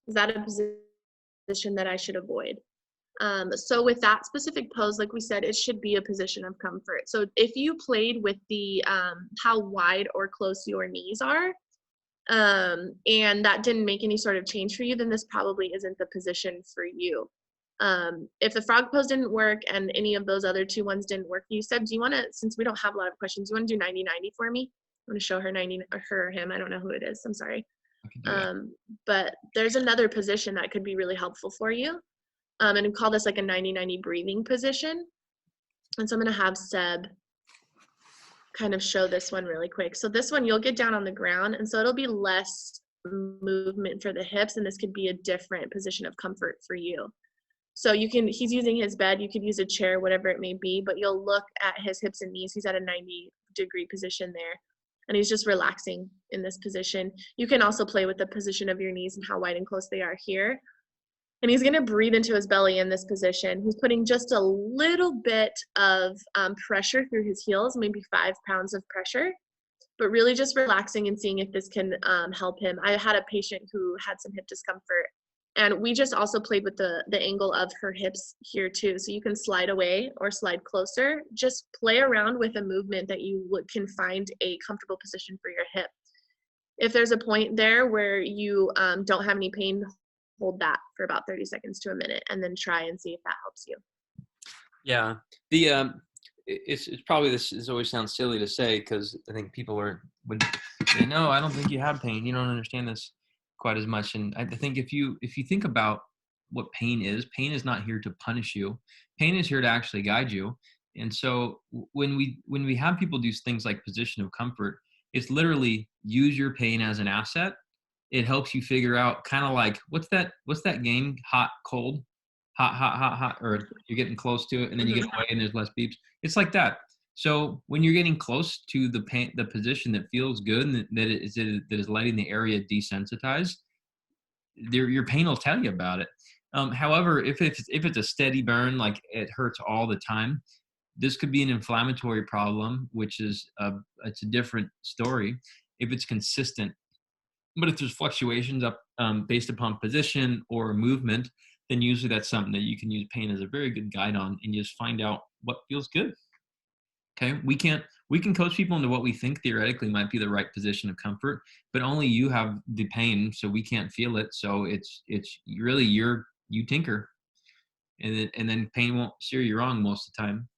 Is that a position that I should avoid? So with that specific pose, like we said, it should be a position of comfort. So if you played with the how wide or close your knees are, and that didn't make any sort of change for you, then this probably isn't the position for you. If the frog pose didn't work and any of those other two ones didn't work, you said, do you want to, since we don't have a lot of questions, do you want to do 90-90 for me? I'm going to show her 90, or her or him. I don't know who it is. I'm sorry. But there's another position that could be really helpful for you. And we call this like a 90-90 breathing position. And so I'm going to have Seb kind of show this one really quick. So this one, you'll get down on the ground, and so it'll be less movement for the hips, and this could be a different position of comfort for you. So you can, he's using his bed, you could use a chair, whatever it may be, but you'll look at his hips and knees. He's at a 90-degree position there, and he's just relaxing in this position. You can also play with the position of your knees and how wide and close they are here. And he's gonna breathe into his belly in this position. He's putting just a little bit of pressure through his heels, maybe 5 pounds of pressure, but really just relaxing and seeing if this can help him. I had a patient who had some hip discomfort, and we just also played with the angle of her hips here too. So you can slide away or slide closer. Just play around with a movement that you can find a comfortable position for your hip. If there's a point there where you don't have any pain, hold that for about 30 seconds to a minute, and then try and see if that helps you. Yeah, it's probably, this always sounds silly to say, because I think people would say, no, I don't think you have pain. You don't understand this quite as much. And I think if you think about what pain is not here to punish you. Pain is here to actually guide you. And so when we have people do things like position of comfort, it's literally use your pain as an asset. It helps you figure out kind of like, what's that game? Hot, cold, hot, or you're getting close to it and then you get away and there's less beeps. It's like that. So when you're getting close to the position that feels good and that is letting the area desensitize, your pain will tell you about it. However, if it's a steady burn, like it hurts all the time, this could be an inflammatory problem, which is it's a different story. If it's consistent, But if there's fluctuations up based upon position or movement, then usually that's something that you can use pain as a very good guide on, and you just find out what feels good. Okay, we can coach people into what we think theoretically might be the right position of comfort, but only you have the pain, so we can't feel it. So it's really you tinker, and then pain won't steer you wrong most of the time.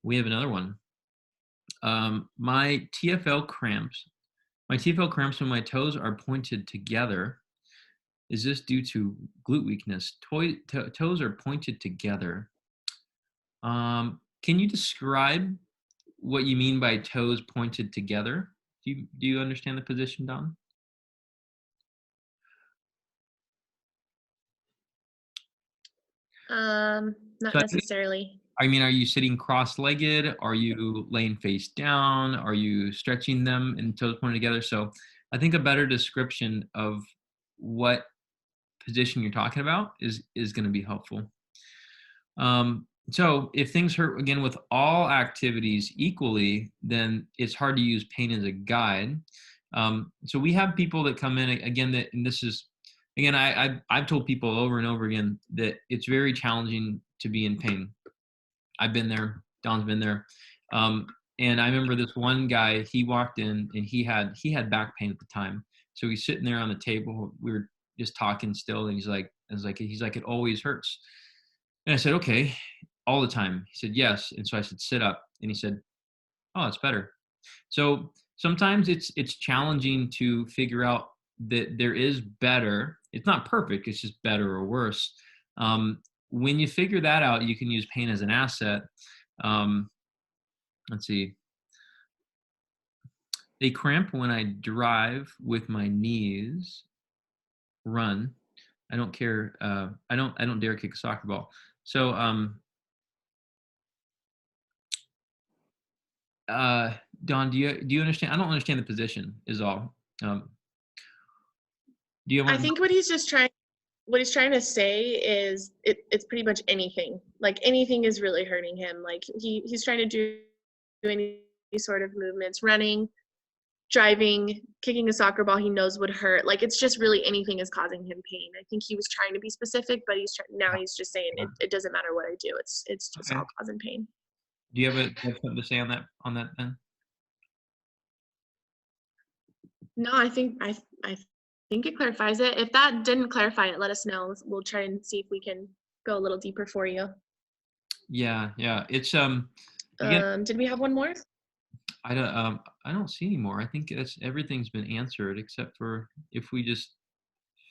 We have another one. My TFL cramps when my toes are pointed together. Is this due to glute weakness? Toes are pointed together. Can you describe what you mean by toes pointed together? Do you understand the position, Don? Not necessarily. I mean, are you sitting cross-legged? Are you laying face down? Are you stretching them and toes pointed together? So I think a better description of what position you're talking about is going to be helpful. So if things hurt, again, with all activities equally, then it's hard to use pain as a guide. So we have people that come in again, and this is, again, I've told people over and over again that it's very challenging to be in pain. I've been there. Don's been there. And I remember this one guy, he walked in and he had back pain at the time. So he's sitting there on the table. We were just talking still. And he's like, it always hurts. And I said, okay, all the time. He said, yes. And so I said, sit up. And he said, oh, it's better. So sometimes it's challenging to figure out that there is better. It's not perfect. It's just better or worse. When you figure that out, you can use pain as an asset. Let's see. They cramp when I drive with my knees, run. I don't care. I don't dare kick a soccer ball. So, Don, do you understand? I don't understand the position is all. Do you? I think what he's trying to say is it's pretty much anything. Like anything is really hurting him. Like he's trying to do any sort of movements, running, driving, kicking a soccer ball he knows would hurt. Like it's just really anything is causing him pain. I think he was trying to be specific, but he's just saying it doesn't matter what I do. It's just Okay. all causing pain. Do you have something to say on that then? No, I think it clarifies it. If that didn't clarify it, let us know. We'll try and see if we can go a little deeper for you. Yeah. It's again, did we have one more? I don't see any more. I think everything's been answered except for if we just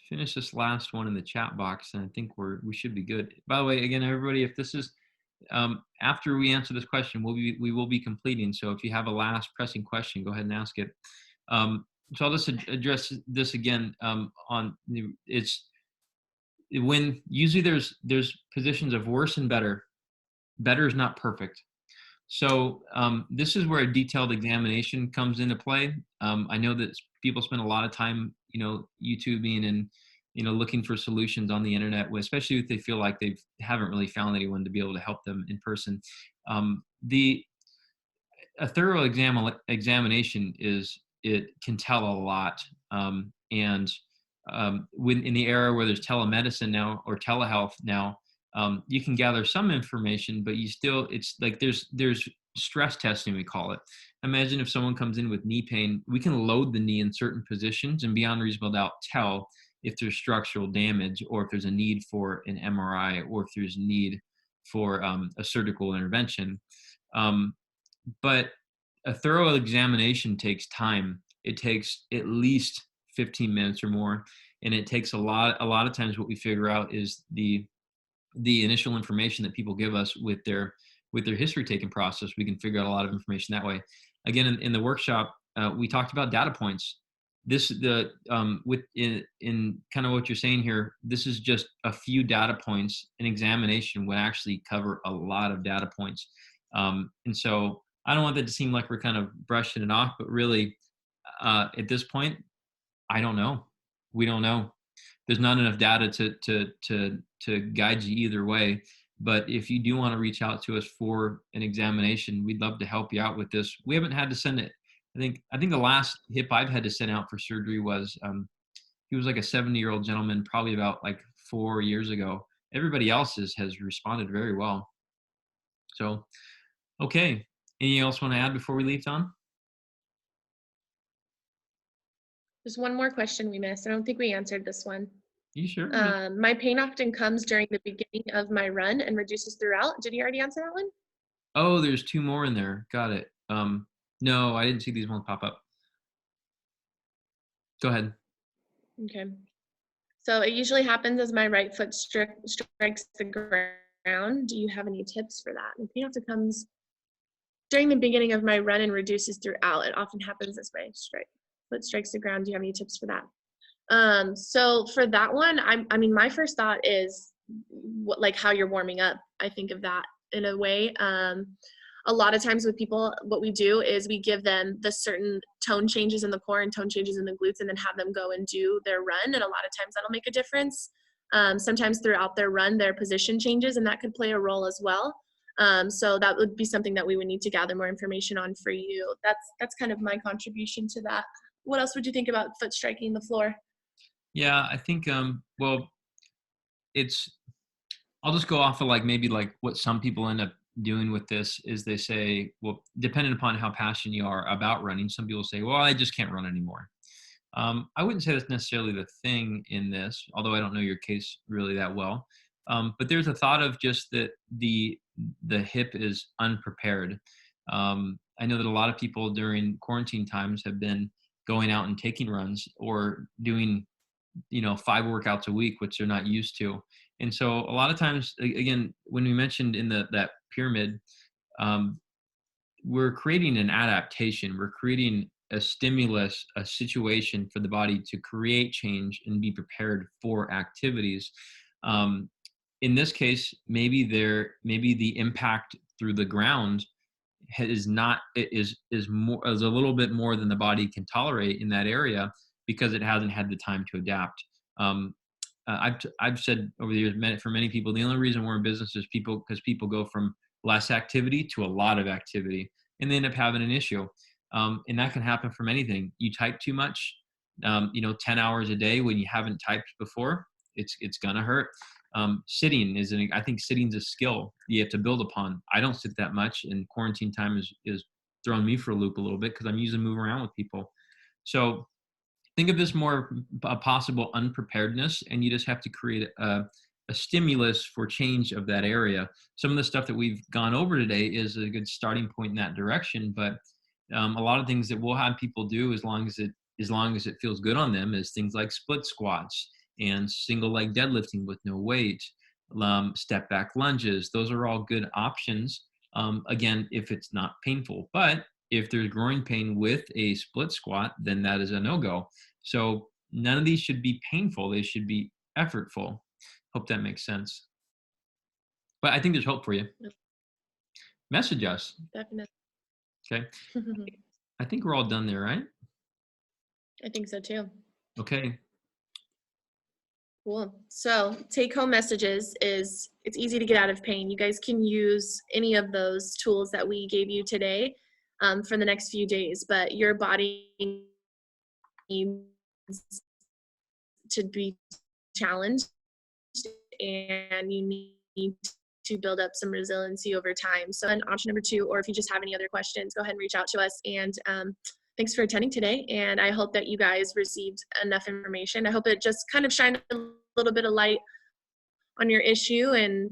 finish this last one in the chat box, and I think we should be good. By the way, again, everybody, if this is after we answer this question, we will be completing. So if you have a last pressing question, go ahead and ask it. So I'll just address this again. It's when usually there's positions of worse and better. Better is not perfect. So this is where a detailed examination comes into play. I know that people spend a lot of time, YouTubing and, looking for solutions on the internet, especially if they feel like they haven't really found anyone to be able to help them in person. A thorough examination it can tell a lot. When in the era where there's telemedicine now or telehealth now, you can gather some information, but it's like there's stress testing, we call it. Imagine if someone comes in with knee pain, we can load the knee in certain positions and beyond reasonable doubt tell if there's structural damage or if there's a need for an MRI or if there's need for a surgical intervention. But a thorough examination takes time. It takes at least 15 minutes or more. And it takes a lot of times what we figure out is the initial information that people give us with their history taking process. We can figure out a lot of information that way. Again, in the workshop, we talked about data points. In kind of what you're saying here, this is just a few data points. An examination would actually cover a lot of data points. And so I don't want that to seem like we're kind of brushing it off, but really at this point, I don't know. We don't know. There's not enough data to guide you either way. But if you do want to reach out to us for an examination, we'd love to help you out with this. We haven't had to send I think the last hip I've had to send out for surgery was he was like a 70-year-old gentleman, probably about like 4 years ago. Everybody else has responded very well. So, okay. Anything else want to add before we leave, Tom? There's one more question we missed. I don't think we answered this one. You sure? My pain often comes during the beginning of my run and reduces throughout. Did you already answer that one? Oh, there's 2 more in there. Got it. No, I didn't see these ones pop up. Go ahead. Okay. So it usually happens as my right foot strikes the ground. Do you have any tips for that? My pain often comes during the beginning of my run and reduces throughout. It often happens as my foot strikes the ground. Do you have any tips for that? So for that one, I mean, my first thought is like how you're warming up. I think of that in a way. A lot of times with people, what we do is we give them the certain tone changes in the core and tone changes in the glutes, and then have them go and do their run. And a lot of times that'll make a difference. Sometimes throughout their run, their position changes, and that could play a role as well. So that would be something that we would need to gather more information on for you. That's kind of my contribution to that. What else would you think about foot striking the floor? Yeah, I think, well, I'll just go off of like maybe like what some people end up doing with this is they say, well, depending upon how passionate you are about running, some people say, well, I just can't run anymore. I wouldn't say that's necessarily the thing in this, although I don't know your case really that well. But there's a thought of just that the hip is unprepared. I know that a lot of people during quarantine times have been going out and taking runs or doing 5 workouts a week, which they're not used to. And so a lot of times, again, when we mentioned in that pyramid, we're creating an adaptation. We're creating a stimulus, a situation for the body to create change and be prepared for activities. In this case, maybe the impact through the ground is a little bit more than the body can tolerate in that area because it hasn't had the time to adapt. I've said over the years, for many people, the only reason we're in business is because people go from less activity to a lot of activity, and they end up having an issue. And that can happen from anything. You type too much, 10 hours a day when you haven't typed before, it's gonna hurt. I think sitting's a skill you have to build upon. I don't sit that much, and quarantine time is throwing me for a loop a little bit because I'm used to move around with people. So think of this more a possible unpreparedness, and you just have to create a stimulus for change of that area. Some of the stuff that we've gone over today is a good starting point in that direction, but a lot of things that we'll have people do as long as it feels good on them is things like split squats and single leg deadlifting with no weight, step back lunges. Those are all good options. Again, if it's not painful, but if there's groin pain with a split squat, then that is a no-go. So none of these should be painful. They should be effortful. Hope that makes sense. But I think there's hope for you. Message us. Definitely. Okay. I think we're all done there, right? I think so too. Okay. Cool. So take home messages is it's easy to get out of pain. You guys can use any of those tools that we gave you today for the next few days, but your body needs to be challenged and you need to build up some resiliency over time. So an option number 2, or if you just have any other questions, go ahead and reach out to us. And thanks for attending today. And I hope that you guys received enough information. I hope it just kind of shined a little bit of light on your issue and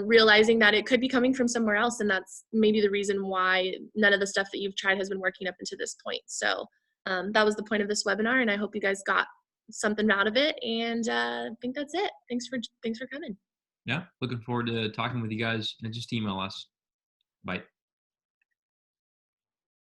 realizing that it could be coming from somewhere else. And that's maybe the reason why none of the stuff that you've tried has been working up until this point. So that was the point of this webinar. And I hope you guys got something out of it. And I think that's it. Thanks for coming. Yeah. Looking forward to talking with you guys, and just email us. Bye.